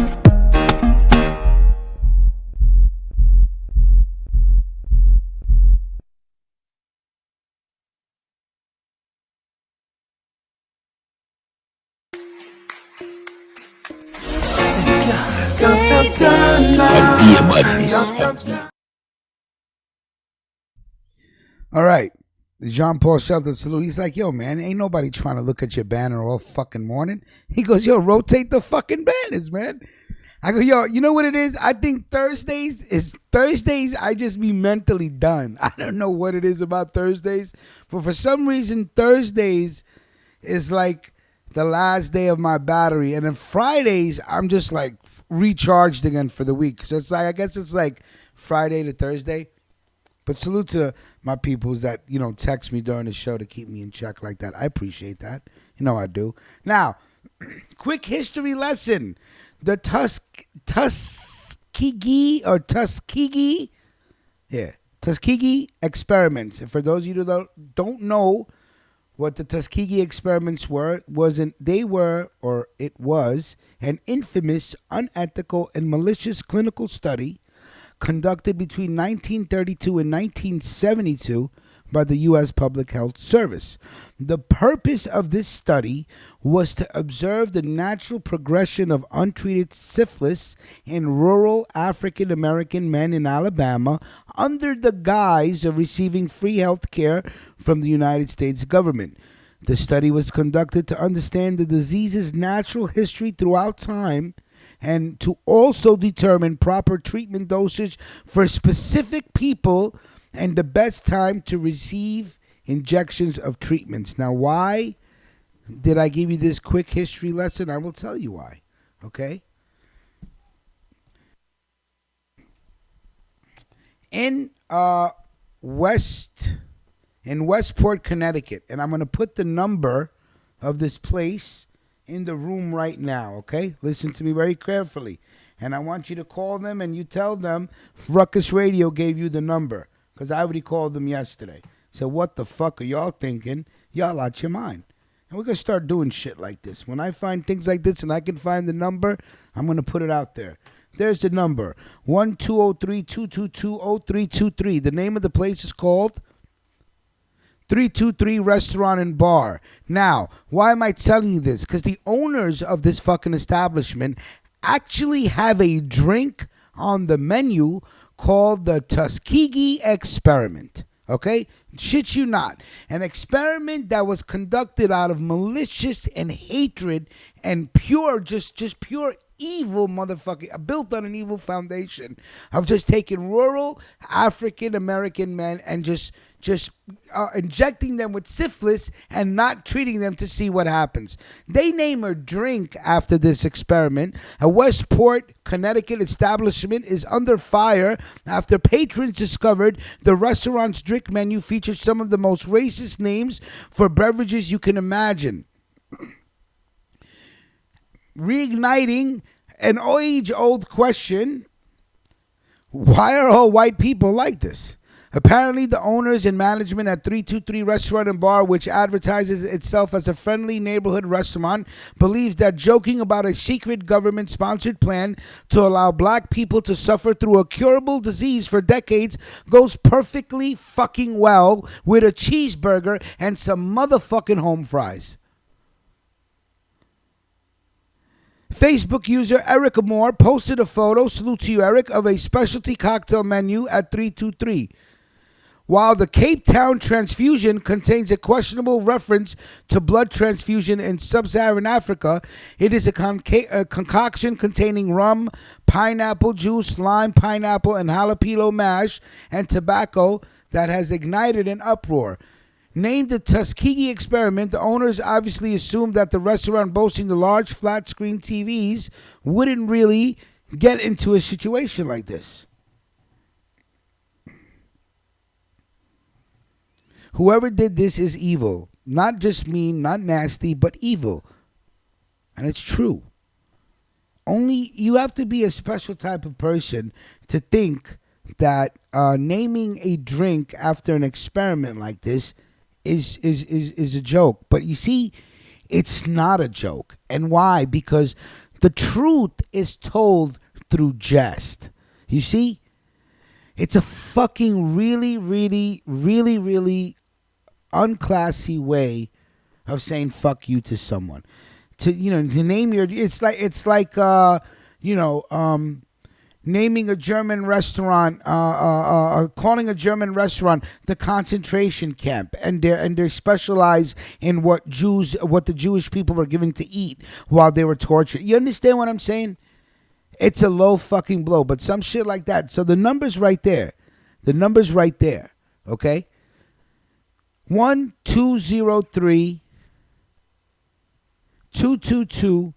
All right. Jean Paul Shelton salute. He's like, yo, man, ain't nobody trying to look at your banner all fucking morning. He goes, yo, rotate the fucking banners, man. I go, yo, you know what it is? I think Thursdays I just be mentally done. I don't know what it is about Thursdays, but for some reason Thursdays is like the last day of my battery, and then Fridays I'm just like recharged again for the week. So it's like, I guess it's like Friday to Thursday. But salute to my peoples that, text me during the show to keep me in check like that. I appreciate that. I do. Now, quick history lesson. The Tuskegee experiments. And for those of you that don't know what the Tuskegee experiments were, it was an infamous, unethical, and malicious clinical study conducted between 1932 and 1972 by the U.S. Public Health Service. The purpose of this study was to observe the natural progression of untreated syphilis in rural African American men in Alabama under the guise of receiving free health care from the United States government. The study was conducted to understand the disease's natural history throughout time and to also determine proper treatment dosage for specific people and the best time to receive injections of treatments. Now, why did I give you this quick history lesson? I will tell you why. Okay? In Westport, Connecticut, and I'm going to put the number of this place in the room right now, okay? Listen to me very carefully. And I want you to call them and you tell them Ruckus Radio gave you the number, because I already called them yesterday. So what the fuck are y'all thinking? Y'all out your mind. And we're going to start doing shit like this. When I find things like this and I can find the number, I'm going to put it out there. There's the number, 1-203-222-0323. The name of the place is called 323 Restaurant and Bar. Now, why am I telling you this? Because the owners of this fucking establishment actually have a drink on the menu called the Tuskegee Experiment. Okay? Shit you not. An experiment that was conducted out of malicious and hatred and pure, just pure evil motherfucking, built on an evil foundation of just taking rural African American men and just injecting them with syphilis and not treating them to see what happens. They name a drink after this experiment. A Westport, Connecticut establishment is under fire after patrons discovered the restaurant's drink menu featured some of the most racist names for beverages you can imagine, reigniting an age-old question: why are all white people like this? Apparently, the owners and management at 323 Restaurant and Bar, which advertises itself as a friendly neighborhood restaurant, believes that joking about a secret government-sponsored plan to allow black people to suffer through a curable disease for decades goes perfectly fucking well with a cheeseburger and some motherfucking home fries. Facebook user Eric Moore posted a photo, salute to you, Eric, of a specialty cocktail menu at 323. While the Cape Town transfusion contains a questionable reference to blood transfusion in sub-Saharan Africa, it is a concoction containing rum, pineapple juice, lime, pineapple, and jalapeno mash, and tobacco that has ignited an uproar. Named the Tuskegee Experiment, the owners obviously assumed that the restaurant boasting the large flat-screen TVs wouldn't really get into a situation like this. Whoever did this is evil. Not just mean, not nasty, but evil. And it's true. Only you have to be a special type of person to think that naming a drink after an experiment like this is a joke. But you see, it's not a joke. And why? Because the truth is told through jest. You see? It's a fucking really unclassy way of saying fuck you to someone. To name your, it's like naming a German restaurant, calling a German restaurant the concentration camp, and they're specialized in what the Jewish people were given to eat while they were tortured. You understand what I'm saying? It's a low fucking blow, but some shit like that. So the number's right there. The number's right there. Okay? 1-203 222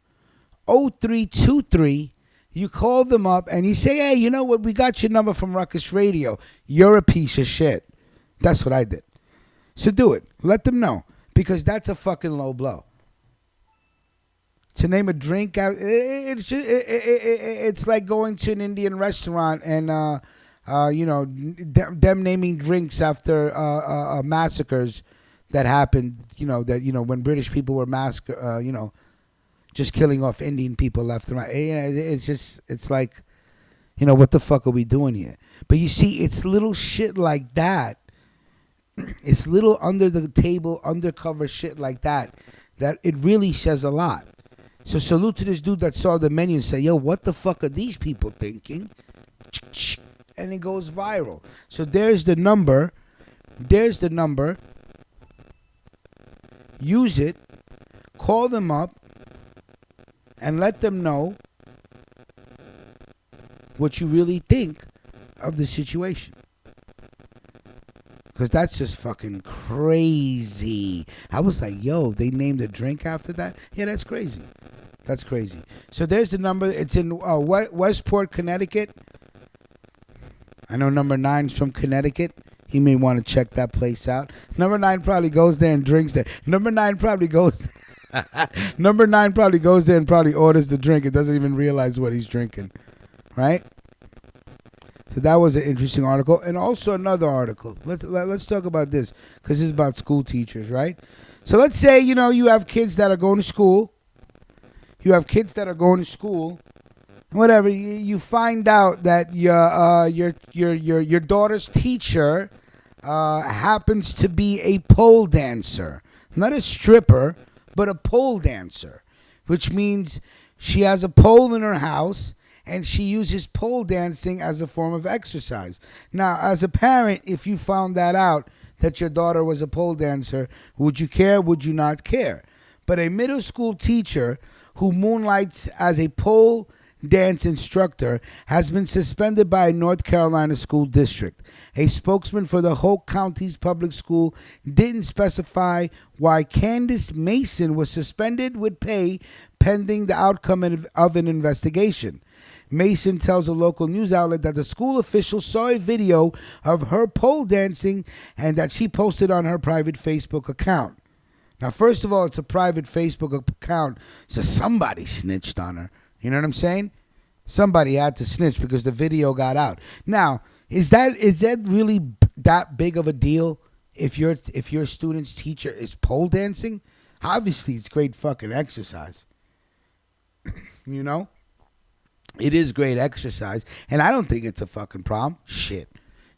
0323. You call them up and you say, hey, you know what? We got your number from Ruckus Radio. You're a piece of shit. That's what I did. So do it. Let them know. Because that's a fucking low blow. To name a drink, it's like going to an Indian restaurant and, them naming drinks after massacres that happened, when British people were just killing off Indian people left and right. It's like, what the fuck are we doing here? But you see, it's little shit like that. It's little under the table, undercover shit like that it really says a lot. So salute to this dude that saw the menu and say, yo, what the fuck are these people thinking? And it goes viral. So there's the number. Use it. Call them up. And let them know what you really think of the situation. Because that's just fucking crazy. I was like, yo, they named a drink after that? Yeah, that's crazy. That's crazy. So there's the number. It's in Westport, Connecticut. I know number 9's from Connecticut. He may want to check that place out. Number 9 probably goes there and drinks there. Number 9 probably goes there and probably orders the drink and doesn't even realize what he's drinking. Right? So that was an interesting article. And also another article. Let's talk about this because it's about school teachers, right? So let's say, you have kids that are going to school. Whatever, you find out that your daughter's teacher happens to be a pole dancer. Not a stripper, but a pole dancer. Which means she has a pole in her house and she uses pole dancing as a form of exercise. Now, as a parent, if you found that out, that your daughter was a pole dancer, would you care? Would you not care? But a middle school teacher who moonlights as a pole dance instructor has been suspended by a North Carolina school district. A spokesman for the Hoke County's public school didn't specify why Candace Mason was suspended with pay pending the outcome of an investigation. Mason tells a local news outlet that the school official saw a video of her pole dancing and that she posted on her private Facebook account. Now, first of all, it's a private Facebook account, so somebody snitched on her. You know what I'm saying? Somebody had to snitch because the video got out. Now, is that really that big of a deal if your student's teacher is pole dancing? Obviously, it's great fucking exercise. It is great exercise, and I don't think it's a fucking problem. Shit,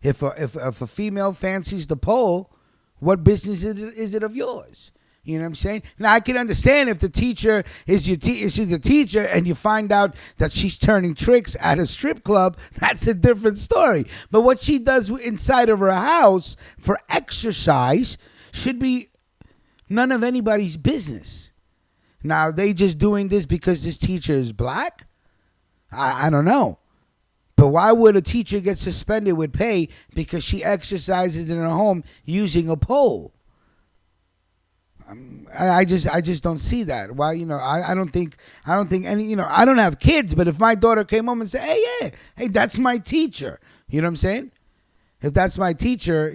if a female fancies the pole, what business is it of yours? You know what I'm saying? Now, I can understand if the teacher is she's the teacher and you find out that she's turning tricks at a strip club, that's a different story. But what she does inside of her house for exercise should be none of anybody's business. Now, are they just doing this because this teacher is black? I don't know. But why would a teacher get suspended with pay because she exercises in her home using a pole? I just don't see that. Why, I don't think any, I don't have kids, but if my daughter came home and said, hey, that's my teacher. You know what I'm saying? If that's my teacher,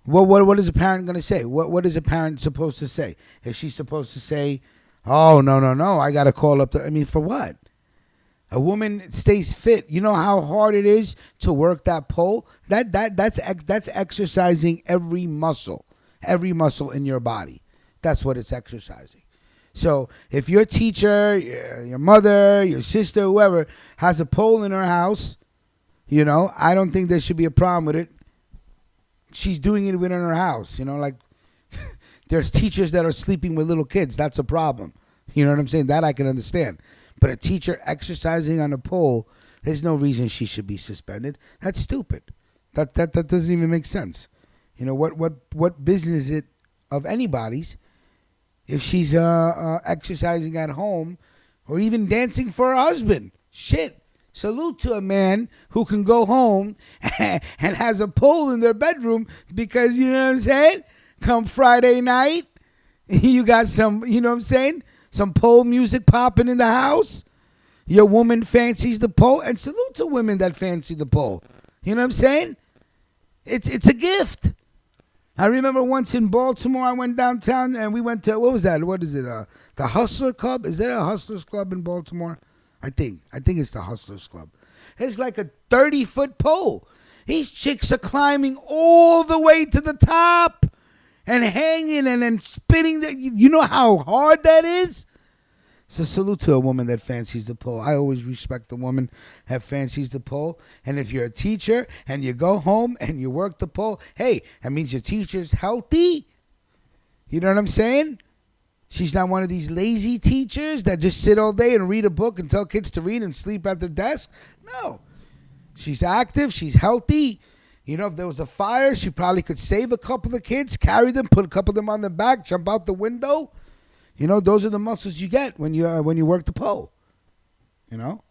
what is a parent going to say? What is a parent supposed to say? Is she supposed to say, oh, no, I got to call up for what? A woman stays fit. You know how hard it is to work that pole? That's exercising every muscle in your body. That's what it's exercising. So if your teacher, your mother, your sister, whoever has a pole in her house, I don't think there should be a problem with it. She's doing it within her house. Like there's teachers that are sleeping with little kids. That's a problem. You know what I'm saying? That I can understand. But a teacher exercising on a pole, there's no reason she should be suspended. That's stupid. That doesn't even make sense. What business is it of anybody's if she's exercising at home or even dancing for her husband. Shit. Salute to a man who can go home and has a pole in their bedroom because, you know what I'm saying? Come Friday night, you got some, you know what I'm saying? Some pole music popping in the house. Your woman fancies the pole. And salute to women that fancy the pole. You know what I'm saying? It's a gift. I remember once in Baltimore, I went downtown and we went to, what was that? What is it? The Hustler Club? Is there a Hustlers Club in Baltimore? I think it's the Hustlers Club. It's like a 30-foot pole. These chicks are climbing all the way to the top and hanging and then spinning. You know how hard that is? So salute to a woman that fancies the pole. I always respect the woman that fancies the pole. And if you're a teacher and you go home and you work the pole, hey, that means your teacher's healthy. You know what I'm saying? She's not one of these lazy teachers that just sit all day and read a book and tell kids to read and sleep at their desk. No. She's active. She's healthy. You know, if there was a fire, she probably could save a couple of kids, carry them, put a couple of them on their back, jump out the window. You know, those are the muscles you get when you work the pole. You know?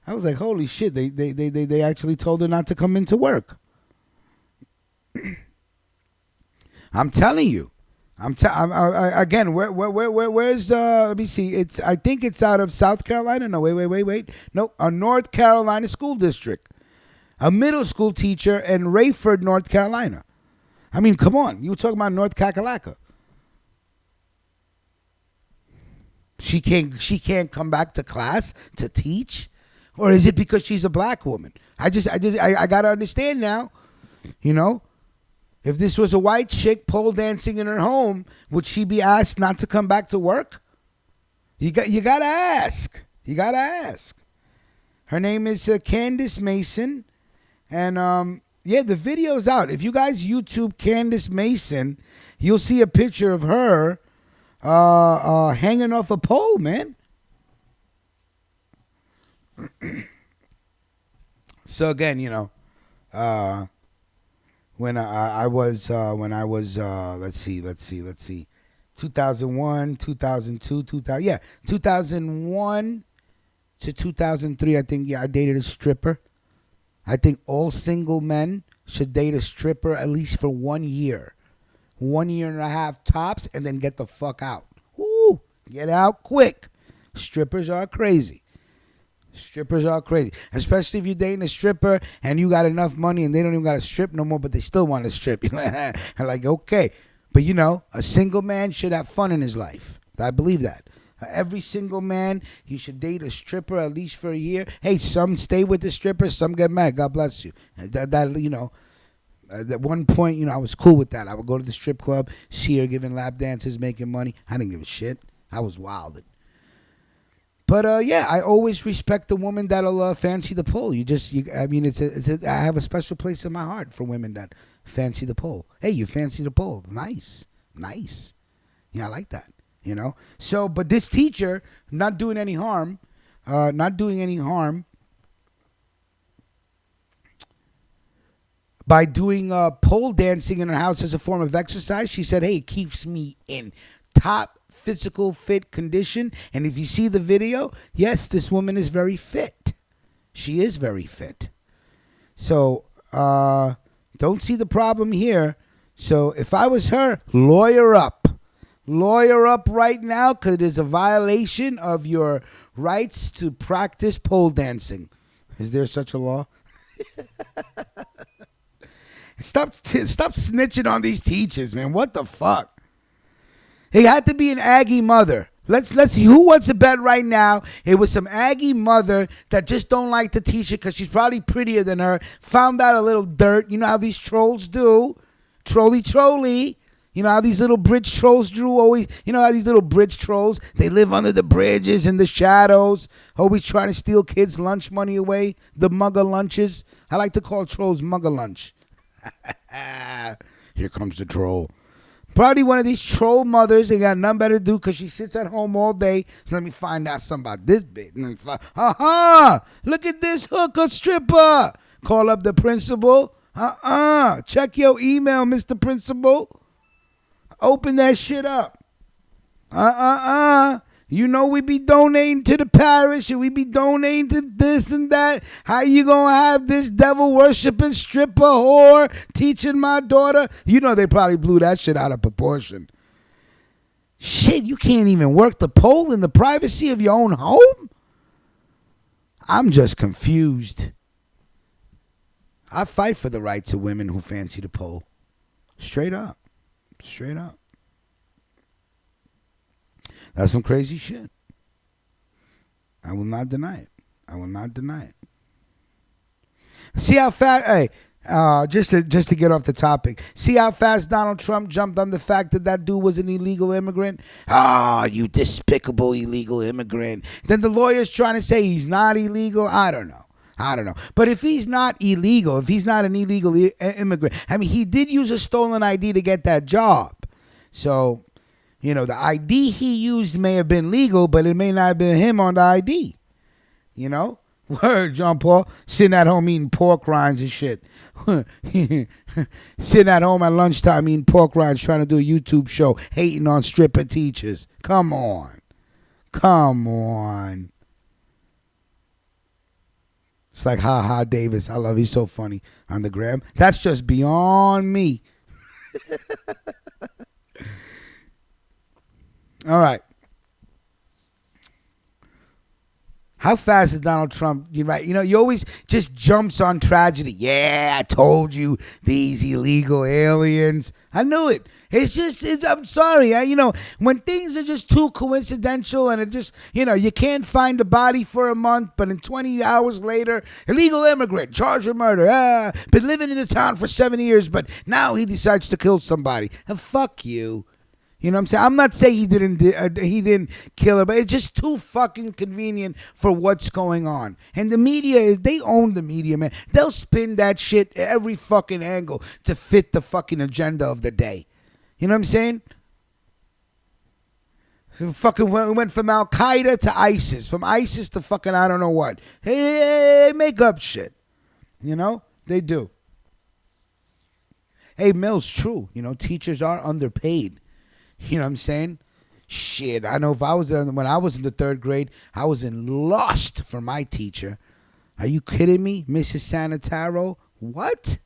I was like, holy shit, they actually told her not to come into work. I'm telling you. Again, where's let me see. I think it's out of South Carolina. No, wait. No, a North Carolina school district. A middle school teacher in Rayford, North Carolina. I mean, come on. You were talking about North Kakalaka. She can't come back to class to teach? Or is it because she's a black woman? I gotta understand now, you know? If this was a white chick pole dancing in her home, would she be asked not to come back to work? You gotta ask. You gotta ask. Her name is Candace Mason, and yeah, the video's out. If you guys YouTube Candace Mason, you'll see a picture of her hanging off a pole, man. So again, you know, when I was let's see 2001, 2002, 2001 to 2003, I think. I dated a stripper. I think all single men should date a stripper at least for 1 year. 1 year and a half tops, and then get the fuck out. Woo! Get out quick. Strippers are crazy. Strippers are crazy. Especially if you're dating a stripper and you got enough money and they don't even got to strip no more, but they still want to strip. You're like, okay. But you know, a single man should have fun in his life. I believe that. Every single man, you should date a stripper at least for a year. Hey, some stay with the stripper, some get married. God bless you. That you know, at one point, you know, I was cool with that. I would go to the strip club, see her giving lap dances, making money. I didn't give a shit. I was wilding. But yeah, I always respect the woman that'll fancy the pole. I mean, I have a special place in my heart for women that fancy the pole. Hey, you fancy the pole? Nice. Yeah, I like that. You know. So, but this teacher not doing any harm. By doing pole dancing in her house as a form of exercise. She said, hey, it keeps me in top physical fit condition. And if you see the video, yes, this woman is very fit. She is very fit. So don't see the problem here. So if I was her, lawyer up right now, because it is a violation of your rights to practice pole dancing. Is there such a law? Stop snitching on these teachers, man. What the fuck? It had to be an Aggie mother. Let's see who wants to bet right now. It was some Aggie mother that just don't like the teacher because she's probably prettier than her. Found out a little dirt. You know how these trolls do. Trolly. You know how these little bridge trolls you know how these little bridge trolls, they live under the bridges in the shadows, always trying to steal kids' lunch money away, the mugger lunches. I like to call trolls mugger lunch. Here comes the troll. Probably one of these troll mothers. They got nothing better to do because she sits at home all day. So let me find out something about this bit. Look at this hooker stripper. Call up the principal. Check your email, Mr. Principal. Open that shit up. You know we be donating to the parish and we be donating to this and that. How you gonna have this devil worshiping stripper whore teaching my daughter? You know they probably blew that shit out of proportion. Shit, you can't even work the pole in the privacy of your own home? I'm just confused. I fight for the rights of women who fancy the pole. Straight up. Straight up. That's some crazy shit. I will not deny it. I will not deny it. See how fast, hey, just to get off the topic, see how fast Donald Trump jumped on the fact that that dude was an illegal immigrant? Ah, you despicable illegal immigrant. Then the lawyer's trying to say he's not illegal. I don't know. But if he's not illegal, if he's not an illegal immigrant, I mean, he did use a stolen ID to get that job. So, you know, the ID he used may have been legal, but it may not have been him on the ID. You know? Word, John Paul. Sitting at home eating pork rinds and shit. Sitting at home at lunchtime eating pork rinds, trying to do a YouTube show, hating on stripper teachers. Come on. It's like, ha ha, Davis. I love you, so funny on the gram. That's just beyond me. All right. How fast is Donald Trump? You're right. You know, he always just jumps on tragedy. Yeah, I told you, these illegal aliens. I knew it. I'm sorry. You know, when things are just too coincidental and it just, you know, you can't find a body for a month, but in 20 hours later, illegal immigrant, charged with murder. Been living in the town for 7 years, but now he decides to kill somebody. Fuck you. You know what I'm saying? I'm not saying he didn't kill her, but it's just too fucking convenient for what's going on. And the media, they own the media, man. They'll spin that shit every fucking angle to fit the fucking agenda of the day. You know what I'm saying? Fucking went from Al Qaeda to ISIS, from ISIS to fucking I don't know what. Hey, make up shit. You know? They do. Hey, Mills, true. You know, teachers are underpaid. You know what I'm saying? Shit, I know if I was when I was in the third grade, I was in lust for my teacher. Are you kidding me, Mrs. Sanitaro? What?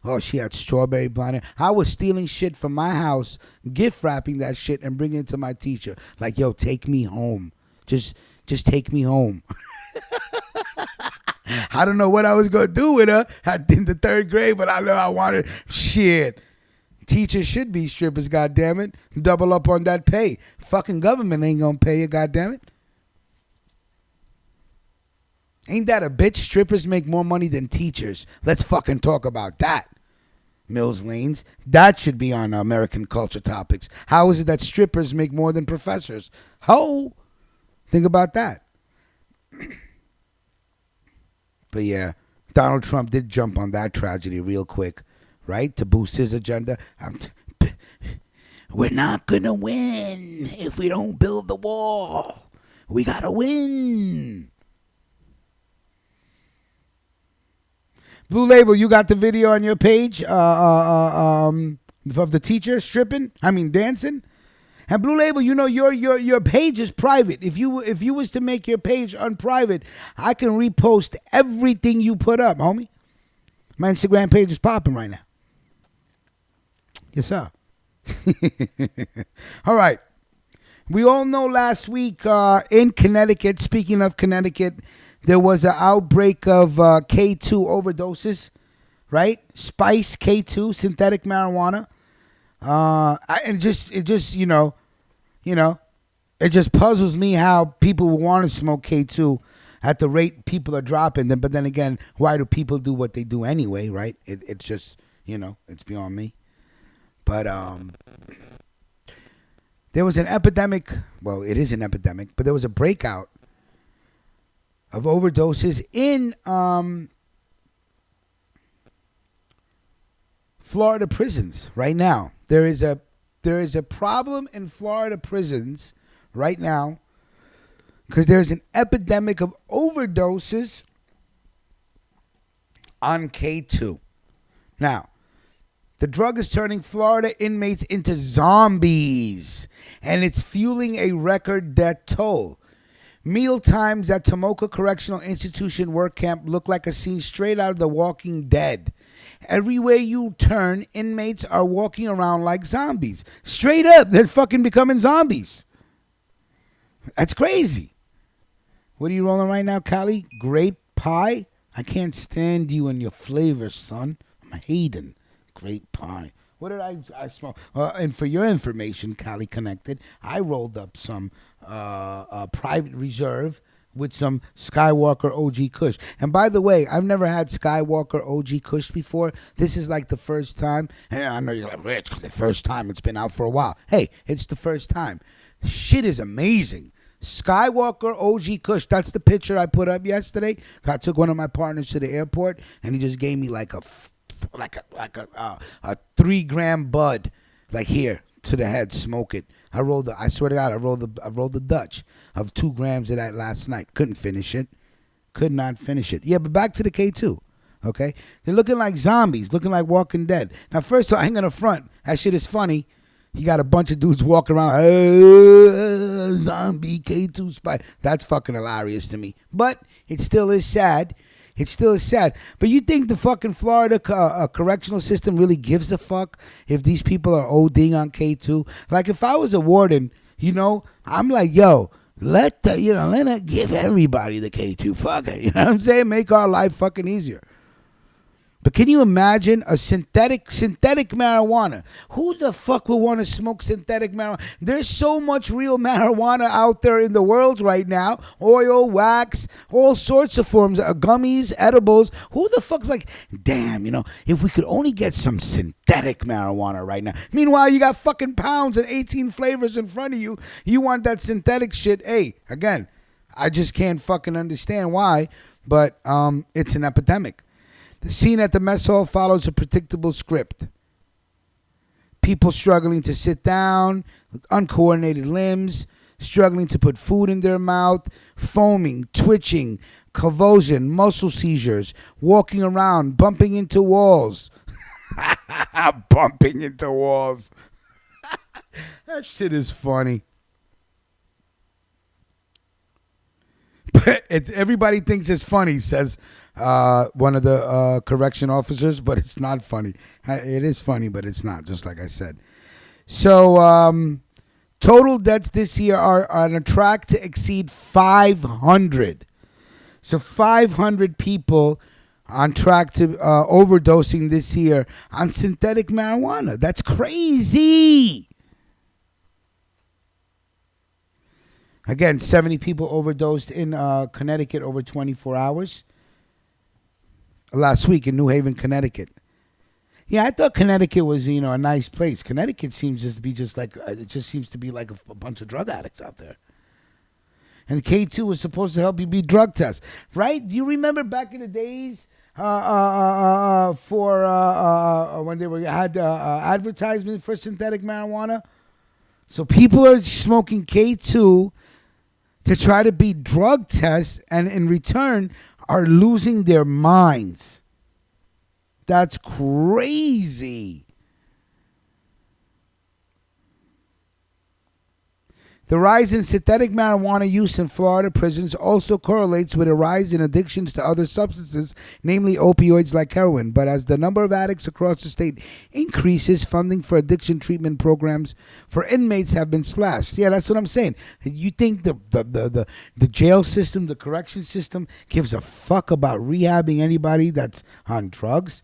Oh, she had strawberry blonde hair. I was stealing shit from my house, gift wrapping that shit and bringing it to my teacher. Like, yo, take me home. Just take me home. I don't know what I was going to do with her in the third grade, but I know I wanted shit. Teachers should be strippers, goddammit. Double up on that pay. Fucking government ain't gonna pay you, goddammit. Ain't that a bitch? Strippers make more money than teachers. Let's fucking talk about that. Mills Lanes. That should be on American Culture Topics. How is it that strippers make more than professors? Ho! Think about that. But yeah, Donald Trump did jump on that tragedy real quick. Right? To boost his agenda. We're not going to win if we don't build the wall. We got to win. Blue Label, you got the video on your page of the teacher dancing? And Blue Label, you know your page is private. If you was to make your page unprivate, I can repost everything you put up, homie. My Instagram page is popping right now. Yes, sir. All right. We all know last week in Connecticut, speaking of Connecticut, there was an outbreak of K2 overdoses, right? Spice, K2, synthetic marijuana. It just puzzles me how people would want to smoke K2 at the rate people are dropping them. But then again, why do people do what they do anyway, right? It's just, it's beyond me. But there was an epidemic. Well, it is an epidemic, but there was a breakout of overdoses in Florida prisons right now. There is a problem in Florida prisons right now because there's an epidemic of overdoses on K2. Now, The drug is turning Florida inmates into zombies, and it's fueling a record death toll. Meal times at Tomoka Correctional Institution work camp look like a scene straight out of The Walking Dead. Everywhere you turn, inmates are walking around like zombies. Straight up, they're fucking becoming zombies. That's crazy. What are you rolling right now, Callie? Grape pie? I can't stand you and your flavors, son. I'm hating grape pie. What did I smoke? And for your information, Cali Connected, I rolled up some private reserve with some Skywalker OG Kush. And by the way, I've never had Skywalker OG Kush before. This is like the first time. And I know you're like, Rich, the first time. It's been out for a while. Hey, it's the first time. Shit is amazing. Skywalker OG Kush. That's the picture I put up yesterday. I took one of my partners to the airport, and he just gave me like a 3-gram bud, like here to the head. Smoke it. I swear to God, I rolled the Dutch of 2 grams of that last night. Couldn't finish it. Could not finish it. Yeah, but back to the K2. Okay, they're looking like zombies, looking like Walking Dead. Now, first of all, I ain't gonna front. That shit is funny. You got a bunch of dudes walking around, zombie K2 spy. That's fucking hilarious to me. But it still is sad. It still is sad. But you think the fucking Florida correctional system really gives a fuck if these people are ODing on K2? Like, if I was a warden, I'm like, yo, let it give everybody the K2. Fuck it. You know what I'm saying? Make our life fucking easier. But can you imagine a synthetic marijuana? Who the fuck would want to smoke synthetic marijuana? There's so much real marijuana out there in the world right now. Oil, wax, all sorts of forms, gummies, edibles. Who the fuck's like, damn, if we could only get some synthetic marijuana right now. Meanwhile, you got fucking pounds and 18 flavors in front of you. You want that synthetic shit. Hey, again, I just can't fucking understand why, but it's an epidemic. The scene at the mess hall follows a predictable script. People struggling to sit down, uncoordinated limbs, struggling to put food in their mouth, foaming, twitching, convulsion, muscle seizures, walking around, bumping into walls. Bumping into walls. That shit is funny. But everybody thinks it's funny, says one of the correction officers, but it's not funny. It is funny, but it's not, just like I said. So total deaths this year are on a track to exceed 500. So 500 people on track to overdosing this year on synthetic marijuana. That's crazy. Again, 70 people overdosed in Connecticut over 24 hours. Last week in New Haven, Connecticut. Yeah, I thought Connecticut was, a nice place. Connecticut seems just to be it just seems to be like a bunch of drug addicts out there. And K2 was supposed to help you beat drug tests, right? Do you remember back in the days for when they had advertisements for synthetic marijuana? So people are smoking K2 to try to beat drug tests, and in return are losing their minds. That's crazy. The rise in synthetic marijuana use in Florida prisons also correlates with a rise in addictions to other substances, namely opioids like heroin. But as the number of addicts across the state increases, funding for addiction treatment programs for inmates have been slashed. Yeah, that's what I'm saying. You think the jail system, the correction system, gives a fuck about rehabbing anybody that's on drugs?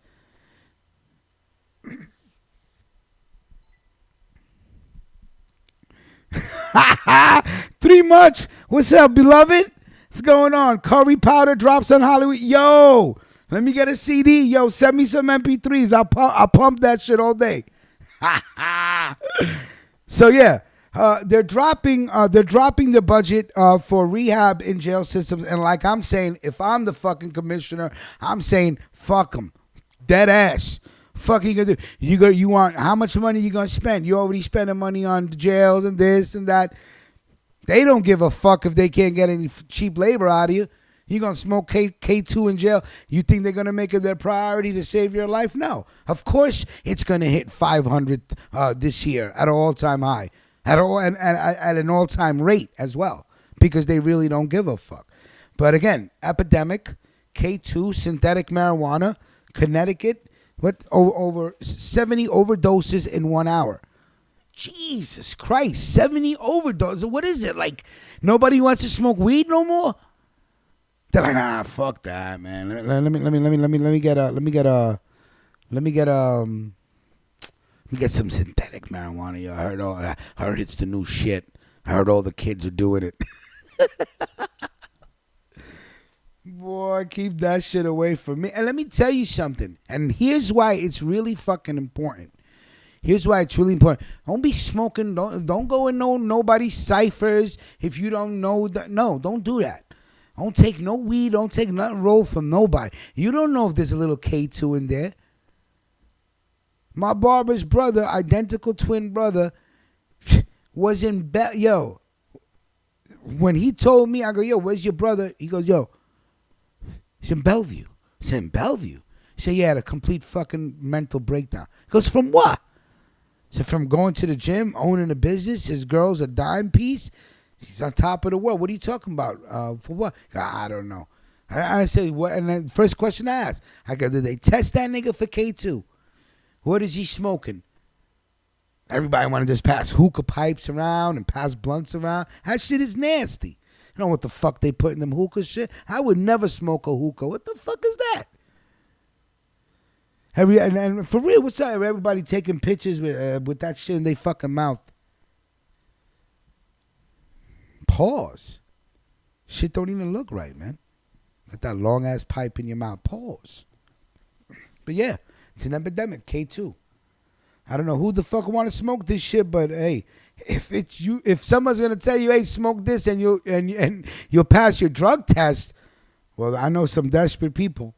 Three much. What's up, beloved? What's going on? Curry powder drops on Hollywood. Yo, let me get a CD. Yo, send me some MP3s. I'll pump that shit all day. So yeah, they're dropping the budget for rehab in jail systems. And like I'm saying, if I'm the fucking commissioner, I'm saying fuck them, dead ass. Fuck you gonna do? You want how much money you gonna spend? You already spending money on the jails and this and that. They don't give a fuck if they can't get any cheap labor out of you. You gonna smoke K2 in jail? You think they're gonna make it their priority to save your life? No. Of course, it's gonna hit 500 this year at an all-time high, at an all-time rate as well, because they really don't give a fuck. But again, epidemic, K2, synthetic marijuana, Connecticut, over 70 overdoses in 1 hour. Jesus Christ, 70 overdoses. What is it, like nobody wants to smoke weed no more? They're like, nah, fuck that, man. Let me get some synthetic marijuana. Yo, I heard it's the new shit. I heard all the kids are doing it. Boy, keep that shit away from me. And let me tell you something. And here's why it's really fucking important. Here's why it's really important. Don't be smoking. Don't go in nobody's ciphers if you don't know that. No, don't do that. Don't take no weed. Don't take nothing roll from nobody. You don't know if there's a little K2 in there. My barber's brother, identical twin brother, was in yo. When he told me, I go, yo, where's your brother? He goes, yo, he's in Bellevue. I said, in Bellevue? He said, yeah, had a complete fucking mental breakdown. He goes, from what? I said, from going to the gym, owning a business, his girl's a dime piece. He's on top of the world. What are you talking about? For what? I don't know. I said, what? And then first question I asked, I go, did they test that nigga for K2? What is he smoking? Everybody want to just pass hookah pipes around and pass blunts around. That shit is nasty. You know what the fuck they put in them hookah shit? I would never smoke a hookah. What the fuck is that? And for real, what's up? Everybody taking pictures with that shit in their fucking mouth. Pause. Shit don't even look right, man. Got that long ass pipe in your mouth. Pause. But yeah, it's an epidemic. K2. I don't know who the fuck want to smoke this shit, but hey, if it's you, if someone's gonna tell you, hey, smoke this and you'll pass your drug test, well, I know some desperate people.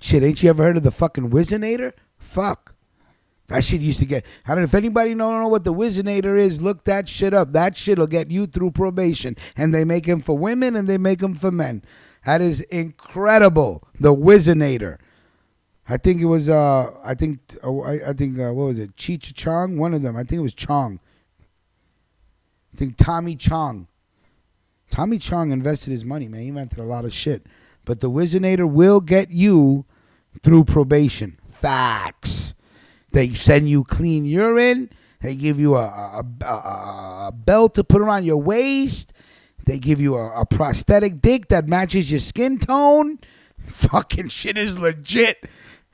Shit, ain't you ever heard of the fucking Wizinator? Fuck. That shit used to get, I don't know if anybody don't know what the Wizinator is, look that shit up. That shit'll get you through probation. And they make them for women and they make them for men. That is incredible. The Wizinator. I think it was, what was it? Cheech Chong? One of them. I think it was Chong. I think Tommy Chong. Tommy Chong invested his money, man. He invented a lot of shit. But the Wizinator will get you through probation. Facts. They send you clean urine. They give you a belt to put around your waist. They give you a prosthetic dick that matches your skin tone. Fucking shit is legit.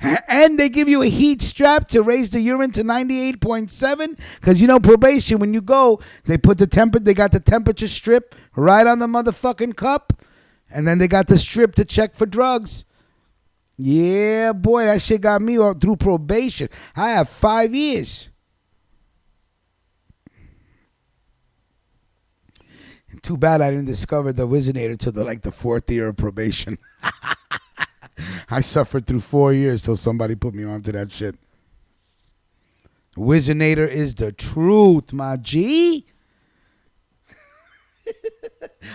And they give you a heat strap to raise the urine to 98.7. Because, you know, probation, when you go, they got the temperature strip right on the motherfucking cup. And then they got the strip to check for drugs. Yeah, boy, that shit got me through probation. I have 5 years. And too bad I didn't discover the Wizinator till the 4th year of probation. I suffered through 4 years till somebody put me onto that shit. Wizinator is the truth, my G.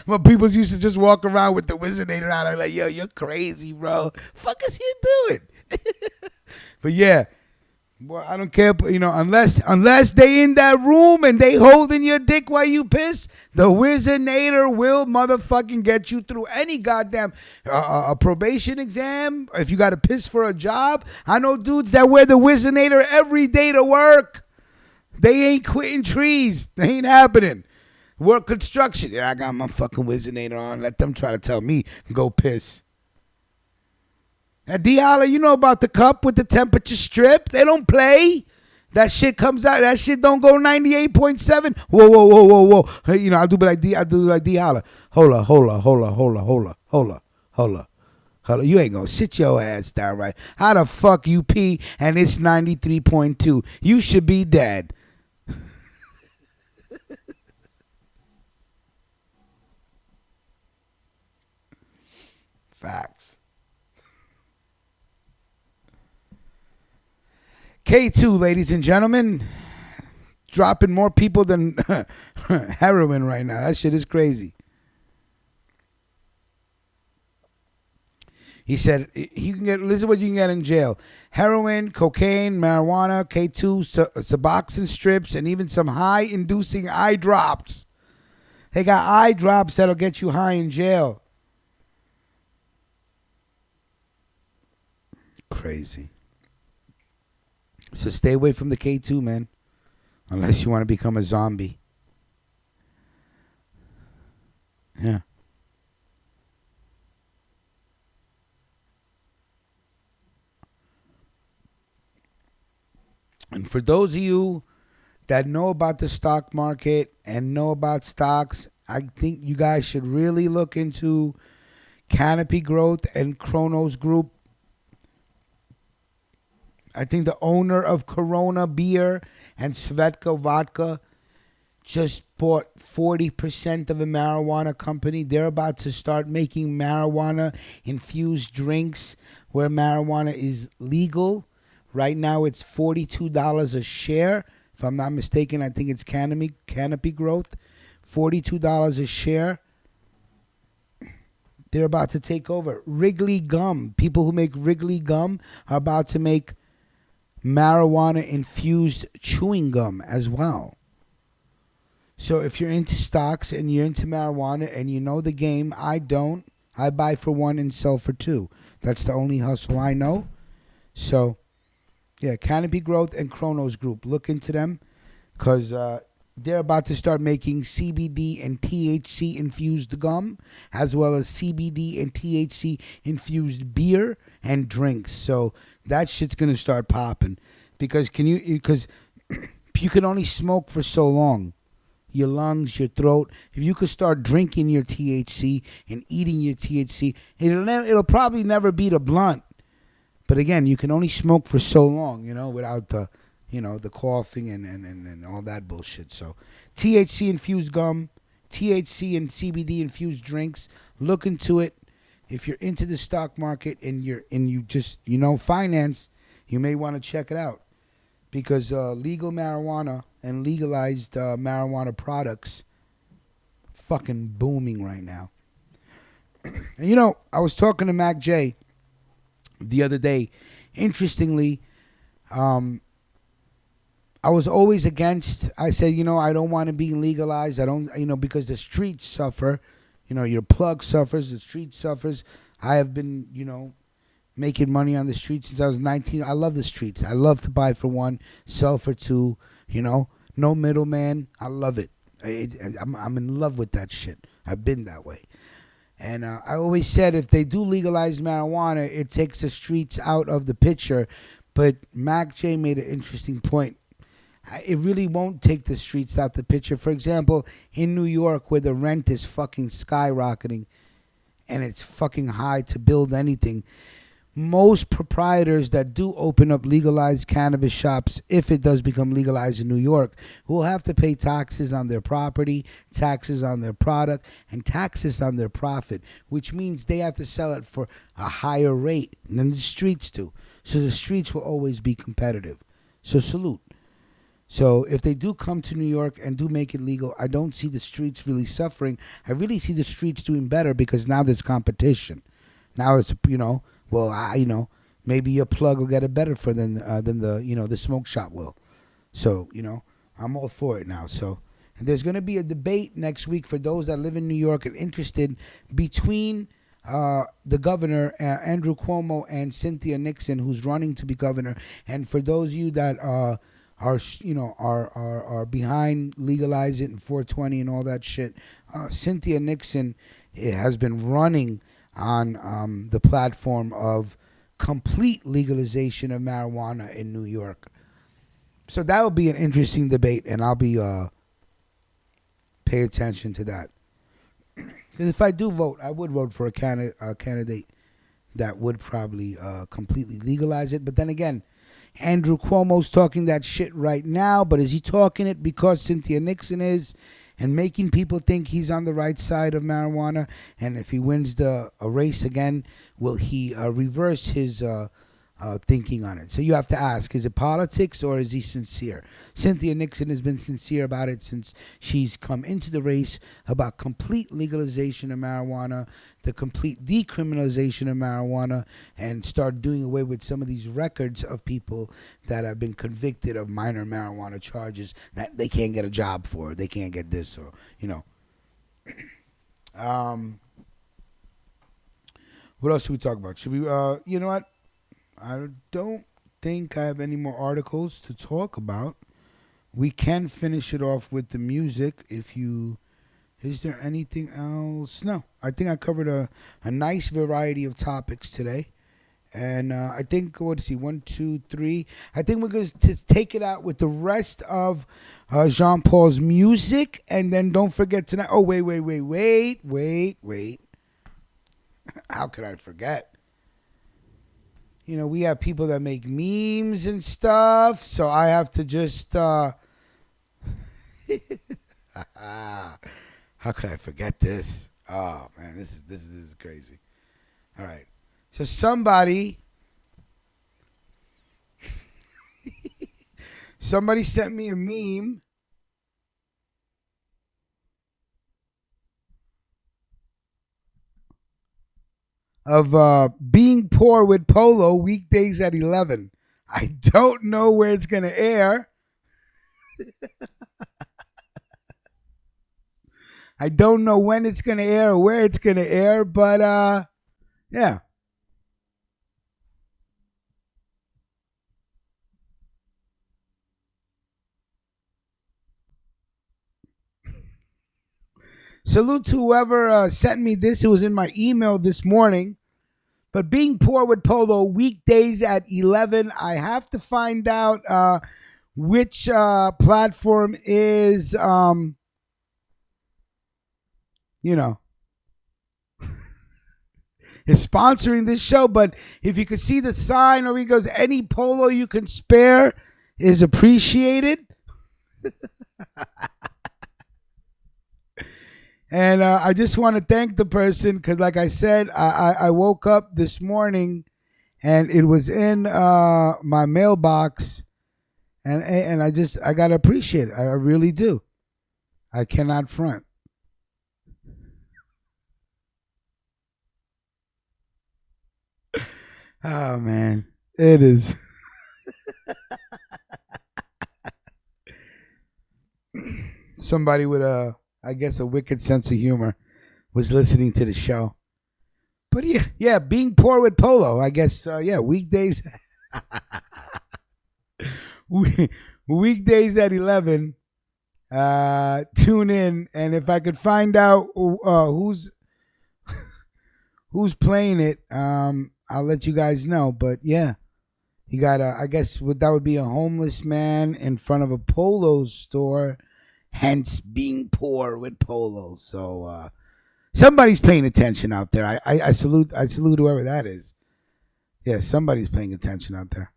Well, people used to just walk around with the Wizinator out. I'm like, yo, you're crazy, bro. Fuck is you doing? But yeah, boy, I don't care. You know, unless they in that room and they holding your dick while you piss, the Wizinator will motherfucking get you through any goddamn a probation exam. If you got to piss for a job, I know dudes that wear the Wizinator every day to work. They ain't quitting trees. They ain't happening. Work construction. Yeah, I got my fucking Wizinator on. Let them try to tell me go piss. Now, Diala, you know about the cup with the temperature strip. They don't play. That shit comes out. That shit don't go 98.7. Whoa. You know, I'll do like Diala. Hola. You ain't gonna sit your ass down right. How the fuck you pee and it's 93.2? You should be dead. Facts. K2, ladies and gentlemen, dropping more people than heroin right now. That shit is crazy. He said you can get. Listen, what you can get in jail: heroin, cocaine, marijuana, K2, Suboxone strips, and even some high-inducing eye drops. They got eye drops that'll get you high in jail. Crazy. So stay away from the K2, man. Unless you want to become a zombie. Yeah. And for those of you that know about the stock market and know about stocks, I think you guys should really look into Canopy Growth and Kronos Group. I think the owner of Corona Beer and Svedka Vodka just bought 40% of a marijuana company. They're about to start making marijuana-infused drinks where marijuana is legal. Right now it's $42 a share. If I'm not mistaken, I think it's Canopy Growth. $42 a share. They're about to take over. Wrigley Gum. People who make Wrigley Gum are about to make marijuana-infused chewing gum as well. So if you're into stocks and you're into marijuana and you know the game, I don't. I buy for one and sell for two. That's the only hustle I know. So, yeah, Canopy Growth and Kronos Group. Look into them because they're about to start making CBD and THC-infused gum as well as CBD and THC-infused beer and drinks. So that shit's going to start popping because you can only smoke for so long. Your lungs, your throat. If you could start drinking your THC and eating your THC, it'll probably never beat a blunt. But again, you can only smoke for so long, without the, the coughing and all that bullshit. So THC infused gum, THC and CBD infused drinks. Look into it. If you're into the stock market and you just finance, you may want to check it out because legal marijuana and legalized marijuana products fucking booming right now. And I was talking to Mac J the other day. Interestingly, I was always against. I said, I don't want to be legalized. I don't, because the streets suffer. Your plug suffers. The street suffers. I have been, making money on the streets since I was 19. I love the streets. I love to buy for one, sell for two. No middleman. I love it. I'm in love with that shit. I've been that way. And I always said if they do legalize marijuana, it takes the streets out of the picture. But Mac J made an interesting point. It really won't take the streets out the picture. For example, in New York where the rent is fucking skyrocketing and it's fucking high to build anything, most proprietors that do open up legalized cannabis shops, if it does become legalized in New York, will have to pay taxes on their property, taxes on their product, and taxes on their profit, which means they have to sell it for a higher rate than the streets do. So the streets will always be competitive. So salute. So if they do come to New York and do make it legal, I don't see the streets really suffering. I really see the streets doing better because now there's competition. Now it's, maybe your plug will get it better for than the smoke shop will. So, I'm all for it now. So, and there's going to be a debate next week for those that live in New York and interested between the governor, Andrew Cuomo, and Cynthia Nixon, who's running to be governor. And for those of you that are behind legalize it and 420 and all that shit, Cynthia Nixon has been running on the platform of complete legalization of marijuana in New York. So that will be an interesting debate, and I'll be pay attention to that. Because if I do vote, I would vote for a candidate that would probably completely legalize it. But then again, Andrew Cuomo's talking that shit right now, but is he talking it because Cynthia Nixon is and making people think he's on the right side of marijuana? And if he wins a race again, will he reverse his thinking on it. So you have to ask, is it politics or is he sincere? Cynthia Nixon has been sincere about it since she's come into the race about complete legalization of marijuana, the complete decriminalization of marijuana, and start doing away with some of these records of people that have been convicted of minor marijuana charges that they can't get a job for, they can't get this, or, you know. What else should we talk about? Should we, you know what? I don't think I have any more articles to talk about. We can finish it off with the music if you... Is there anything else? No. I think I covered a nice variety of topics today. And I think, what is he? 1, 2, 3. I think we're going to take it out with the rest of Jean Paul's music. And then don't forget tonight... Oh, wait. How could I forget? You know, we have people that make memes and stuff, so I have to just, how could I forget this? Oh, man, this is crazy. All right. So somebody sent me a meme of Being Poor with Polo weekdays at 11. I don't know where it's going to air. I don't know when it's going to air or where it's going to air, but yeah. Salute to whoever sent me this. It was in my email this morning. But Being Poor with Polo, weekdays at 11. I have to find out which platform is, you know, is sponsoring this show. But if you could see the sign, or he goes, any polo you can spare is appreciated. And I just want to thank the person because, like I said, I woke up this morning and it was in my mailbox, and I gotta appreciate it. I really do. I cannot front. Oh man, it is. Somebody with I guess a wicked sense of humor was listening to the show. But yeah, Being Poor with Polo. I guess, weekdays. Weekdays at 11. Tune in. And if I could find out who's playing it, I'll let you guys know. But yeah, you got I guess that would be a homeless man in front of a polo store. Hence, Being Poor with Polo. So somebody's paying attention out there. I salute whoever that is. Yeah, somebody's paying attention out there.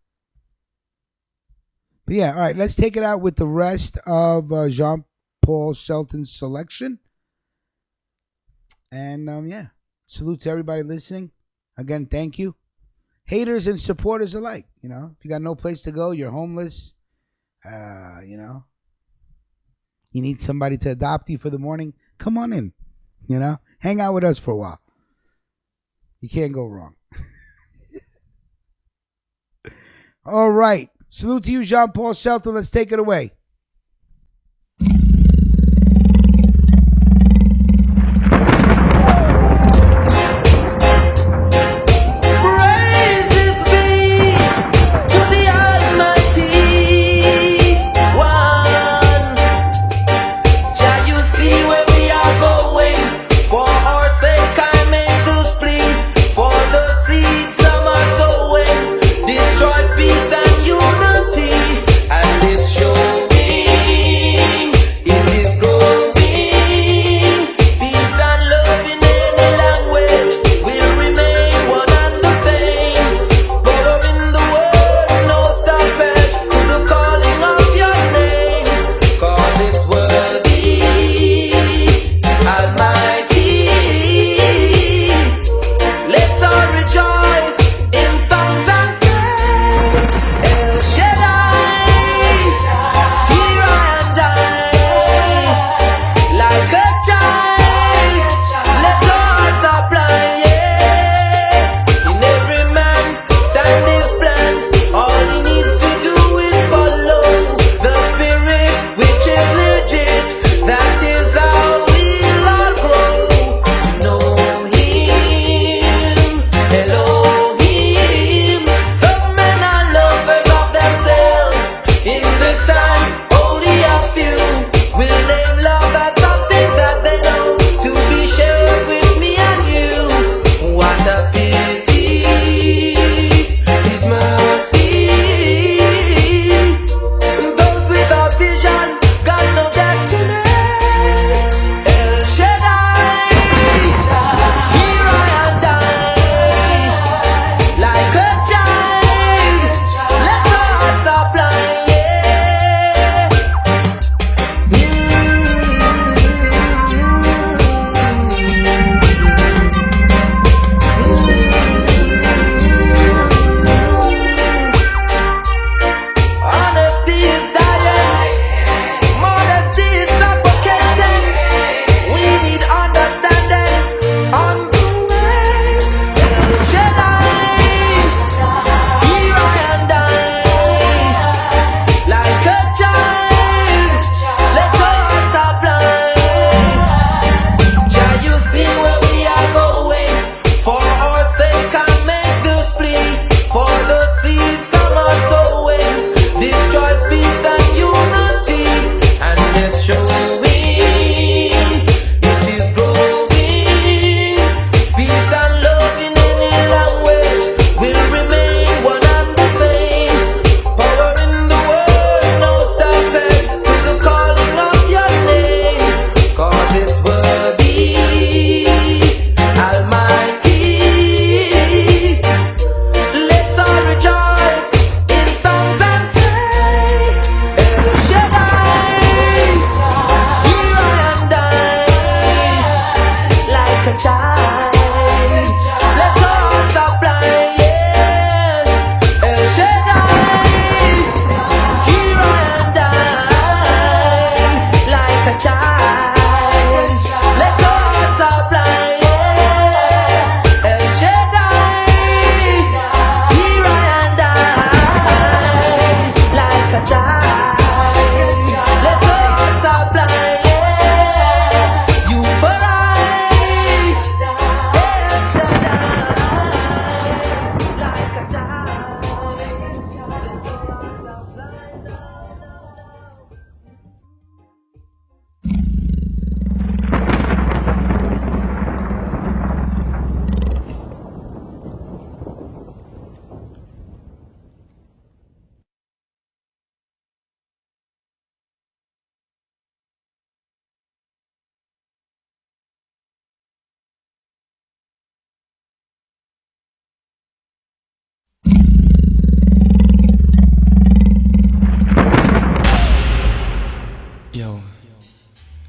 But yeah, all right. Let's take it out with the rest of Jean-Paul Shelton's selection. And yeah, salute to everybody listening. Again, thank you. Haters and supporters alike. You know, if you got no place to go, you're homeless. You know. You need somebody to adopt you for the morning? Come on in. You know? Hang out with us for a while. You can't go wrong. All right. Salute to you, Jean-Paul Shelton. Let's take it away. Peace and unity, and it's showing.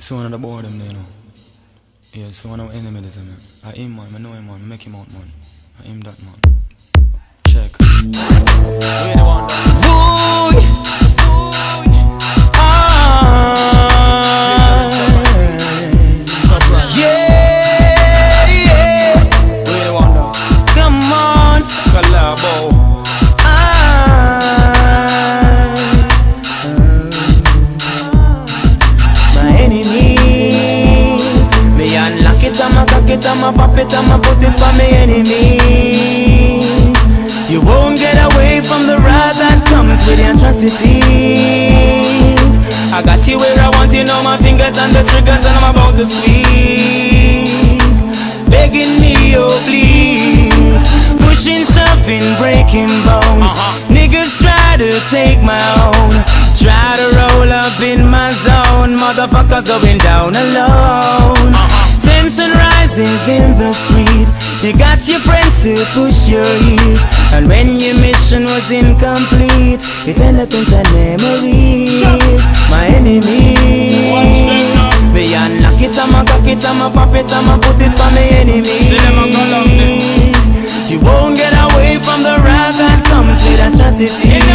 So one of the board them there, you know. Yeah, so one of our enemies, man. I him, man. I know him, man. I make him out, man. I him that, man. Check. Where the one? Surprise. Yeah, yeah. Where the one, though? Come on. Collabo. My enemies, me unlock it, I'ma cock it, I'ma pop it, I'ma put it for my enemies. You won't get away from the wrath that comes with the atrocities. I got you where I want you, know my fingers on the triggers and I'm about to squeeze. Begging me, oh please. Pushing, shoving, breaking bones. Niggas try to take my own. Try to roll up in my zone. Motherfuckers going down alone. Tension rises in the street. You got your friends to push your heat. And when your mission was incomplete, it ended up in sad memories. My enemies, me unlock it, I'ma cock it, I'ma pop it, I'ma put it for my enemies. You won't get away from the wrath that comes with atrocities.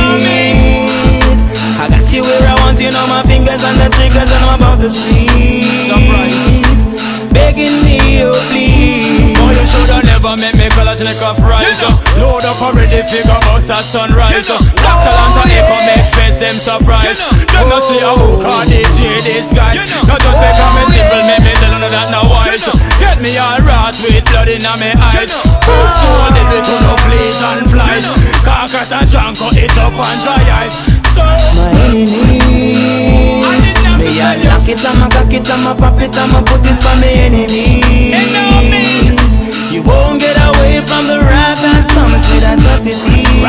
I got you where I want you, know my fingers on the triggers and I'm about to squeeze. Surprise. Begging me, oh please. Oh, you shoulda never make me college like a fries. Load up already, figure us at sunrise. Black Talanta echo make face them surprise. Them not see how call DJ this guys. Not just because me simple, make me tell you that now wise. Get me all right with blood in my eyes. So did we to no fleas and flies. Carcass and trunk, cut it up and dry ice. So my enemies, me unlock it, I'ma cock it, I'ma pop it, I'ma put it for my enemies. You won't get away from the wrath that comes with atrocities.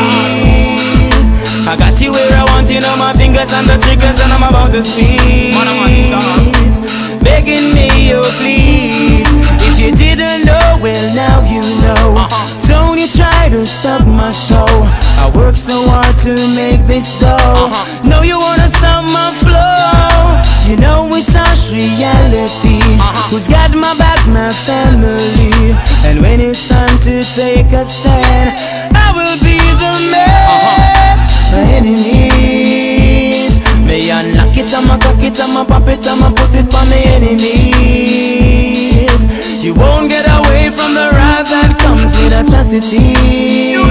I got you where I want you, know my fingers on the triggers and I'm about to squeeze. Begging me, oh please. If you didn't know, well now you know. Don't you try to stop my show. I work so hard to make this dough. No, you wanna stop my flow. You know it's harsh reality. Who's got my back? My family. And when it's time to take a stand, I will be the man. My enemies, me unlock it, I'ma cock it, I'ma pop it, I'ma put it for my enemies. You won't get away from the wrath that comes with atrocities.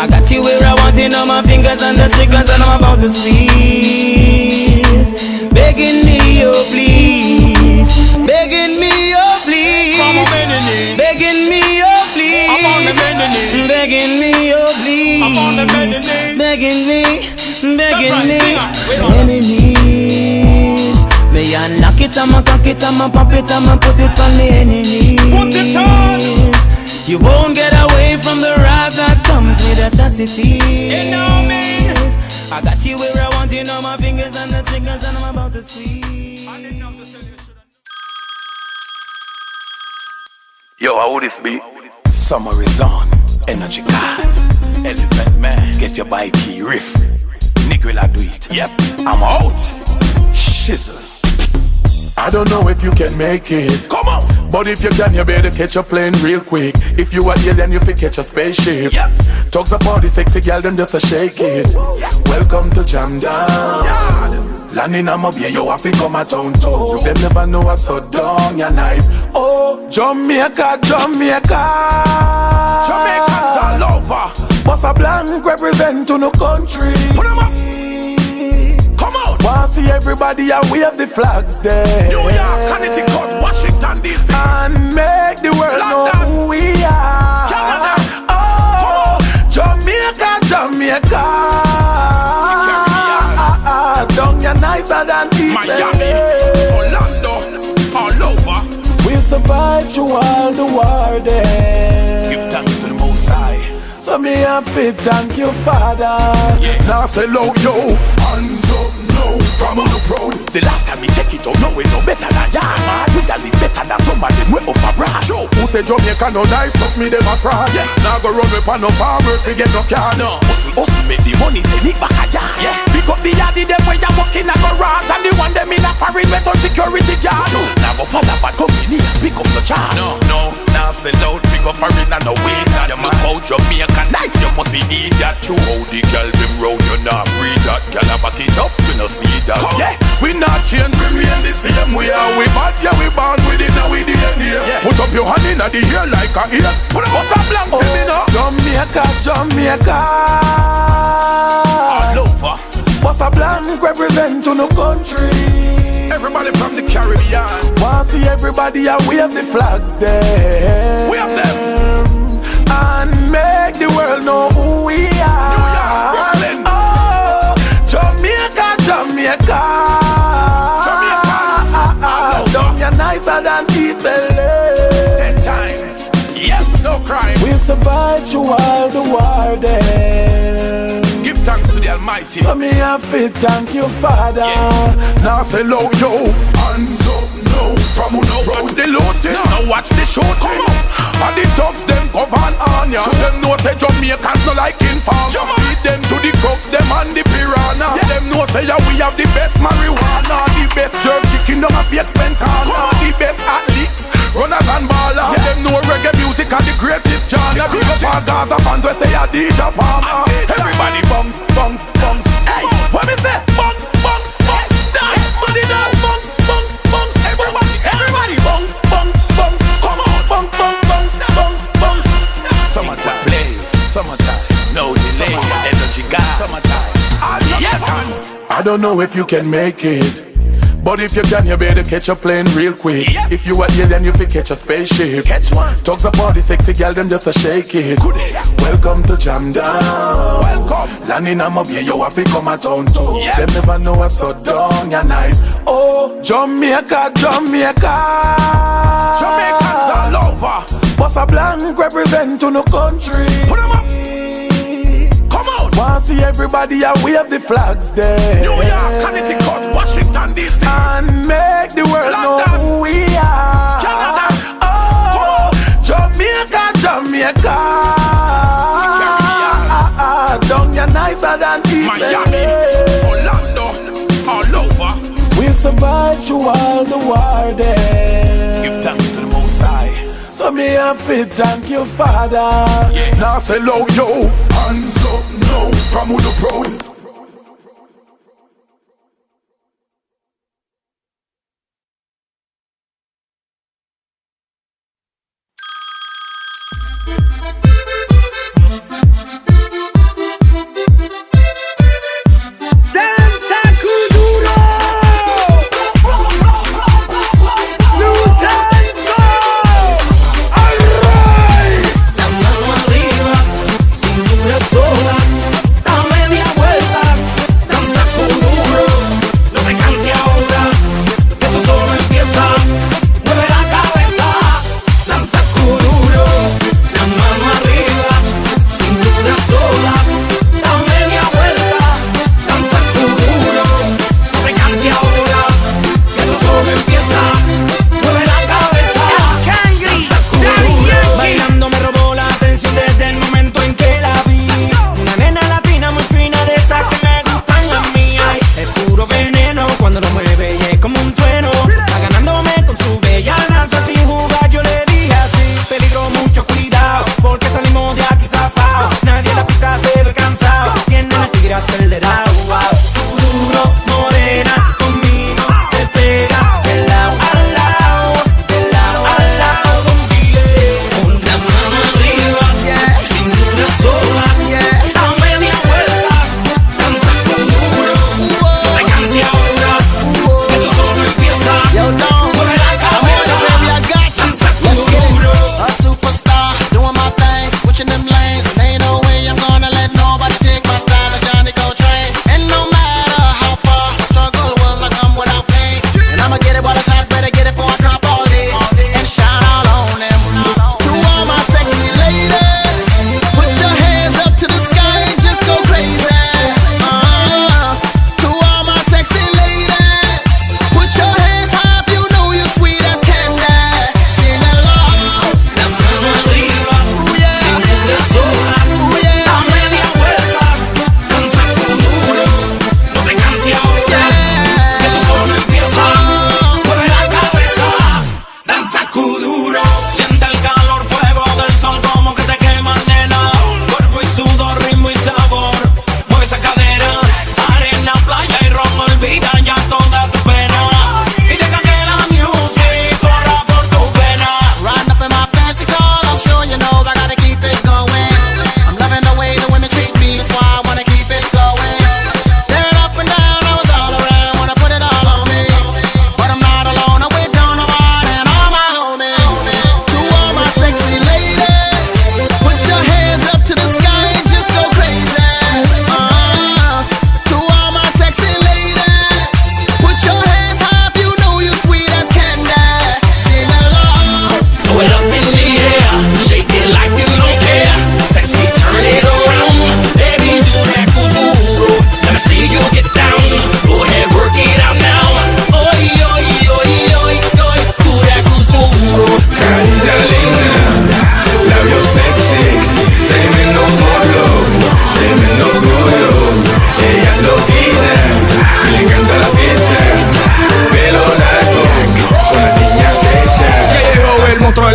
I got you where I want you, know my fingers on the triggers and I'm about to squeeze. Begging me, oh please. Begging me, oh please. Begging me, oh please. Begging me, oh please. Begging me, begging me. Enemies, me unlock it, I'ma cock it, I'ma pop it, I'ma put it on the enemies. You won't get away from the wrath that comes with atrocities. I got you where I want you, know my fingers on the triggers and I'm about to squeeze. Yo, how would this be? Summer is on, energy card, elephant man, get your bike key, riff. Nigga, I do it. Yep, I'm out. Shizzle. I don't know if you can make it. Come on. But if you can, you better catch a plane real quick. If you are alien, you fi catch a spaceship. Yep. Talks about the sexy girl, them just a shake it. Welcome to Jam Down. Landing on my beer, you have to come a town too. Them never know I so down, you're nice. Oh, Jamaica, Jamaica. Jamaicans all over. Boss a blank represent to no country. Put them up. Come on. Want see everybody and wave the flags there. New York, Connecticut, Washington DC. And make the world London. Know who we are. Canada. Oh, Jamaica, Jamaica. Down your nicer than Miami, Orlando, all over. We'll survive through all the war there. Give thanks to the Most High. So me have to thank you, Father. Yeah. Now say low, yo. Hands up, no, from on the road. The last time we check it out, no we no better than ya. We got it better than somebody we up a brush. Show, who say Jamaica no knife, took me them a fraud. Yeah. Now go run me pan no farmer, we get no car. No, hustle, make the money, send it back a ya. Yeah. Pick up the yardie them where you walk in a garage, and the one them in a parade with on security guard. Now go follow bad company, pick up the charge. No, now sell out, pick up arena, no wait. You look out Jamaica nice, you must see eat that. True how the girl them round, you not breathe that. Girl a back it up, you no see that. Yeah, we not change, we remain the same way. We bad, yeah we born with it, now we DNA. Yeah. Put up your hand in the ear like a ear. Put up a blank for me now. Jamaica all over. What's a blank represent to no country? Everybody from the Caribbean. Want see everybody and wave the flags there. We have them. And make the world know who we are. New York, Brooklyn. Oh, Jamaica. Down your nicer than East LA. 10 times. Yep, no crime. We'll survive through all the war then. Give thanks to the Almighty. So me have to thank you, Father. Yeah. Now say low, yo. Hands up, no. From who no watch the looting, now watch the shooting. Come on. And the dogs them govern on ya. Them know say Jamaicans no like inform. Feed them to the crooks, them and the piranha. Them know say we have the best marijuana, the best jerk chicken, don't have to spend corner. The best athletes, runners and ballers. Them know reggae music and the greatest genre. Big up our Gaza fans we say a DJ Palmer. Everybody bungs. Hey, what me say? Bungs. Dance, money down. Bungs. Everybody bungs. Come on, bungs. Summertime, play. Summertime, no delay. Energy God. Summertime, all Jamaicans. I don't know if you can make it, but if you can, you better catch a plane real quick. Yep. If you are alien, you fi catch a spaceship. Catch one. Talks about the sexy girl, them just a shake it. Welcome to Jam Down. Welcome. Landing a mob, yeah, you have to come a town too. Yep. Them never know us so down, you're nice. Oh, Jamaica. Jamaicans all over. What's a blank represent to no country? Put them up. Come out. Want see everybody and wave the flags there. New York, Connecticut, Washington DC, and make the world London, know who we are. Canada. Oh, Jamaica. Down your nicer than East Miami, Orlando, all over. We'll survive through all the war then. Give thanks to the Most High. So me have to thank you, Father. Yeah. Now say low, yo. Hands up, no. From who the proud. DANZA KUDURO. New DANZA. La mano arriba, cintura sola, dame media vuelta.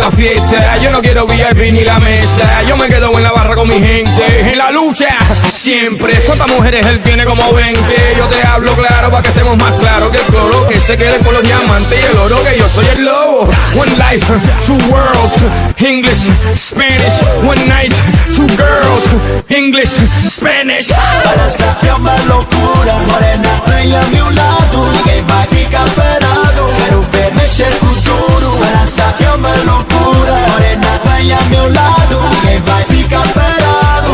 la fiesta. Yo no quiero VIP ni la mesa. Yo me quedo en la barra con mi gente. En la lucha, siempre. ¿Cuántas mujeres él tiene? Como 20. Yo te hablo claro para que estemos más claros que el cloro. Que se quede con los diamantes y el oro. Que yo soy el lobo. One life, two worlds. English, Spanish. One night, two girls. English, Spanish. Balança que é uma loucura. Morena, vem a meu lado. Ninguém vai ficar parado. Quero ver mexer com duro. Balança que é uma loucura. Morena, vem a meu lado. Ninguém vai ficar parado.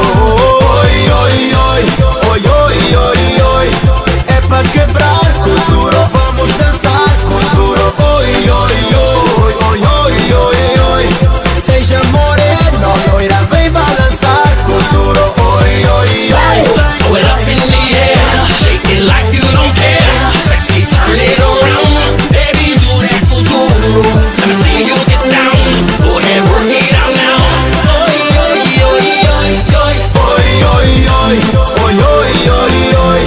Oi, oi, oi. Oi, oi, oi, oi. É pra quebrar com duro. Vamos dançar com duro. Oi, oi, oi. Oi, oi, oi, oi. Seja morena, loira, vem balançar com duro. Oi, oi, oi. Throw it up in the air, shake it like you don't care. Sexy, turn it around, baby, do that kuduro. Let me see you get down, go ahead, work it out now. Oi, oi, oi, oi, oi. Oi, oi, oi, oi, oi, oi, oi.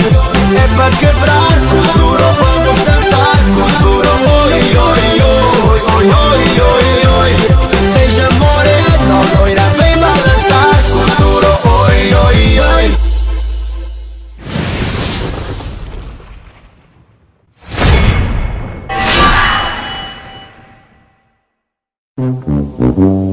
É pra quebrar com duro, vamos dançar com duro. Oi, oi, oi, oi, oi, oi, oi. Seja morena, loira, vem balançar com duro. Oi, oi, oi. Mm-hmm.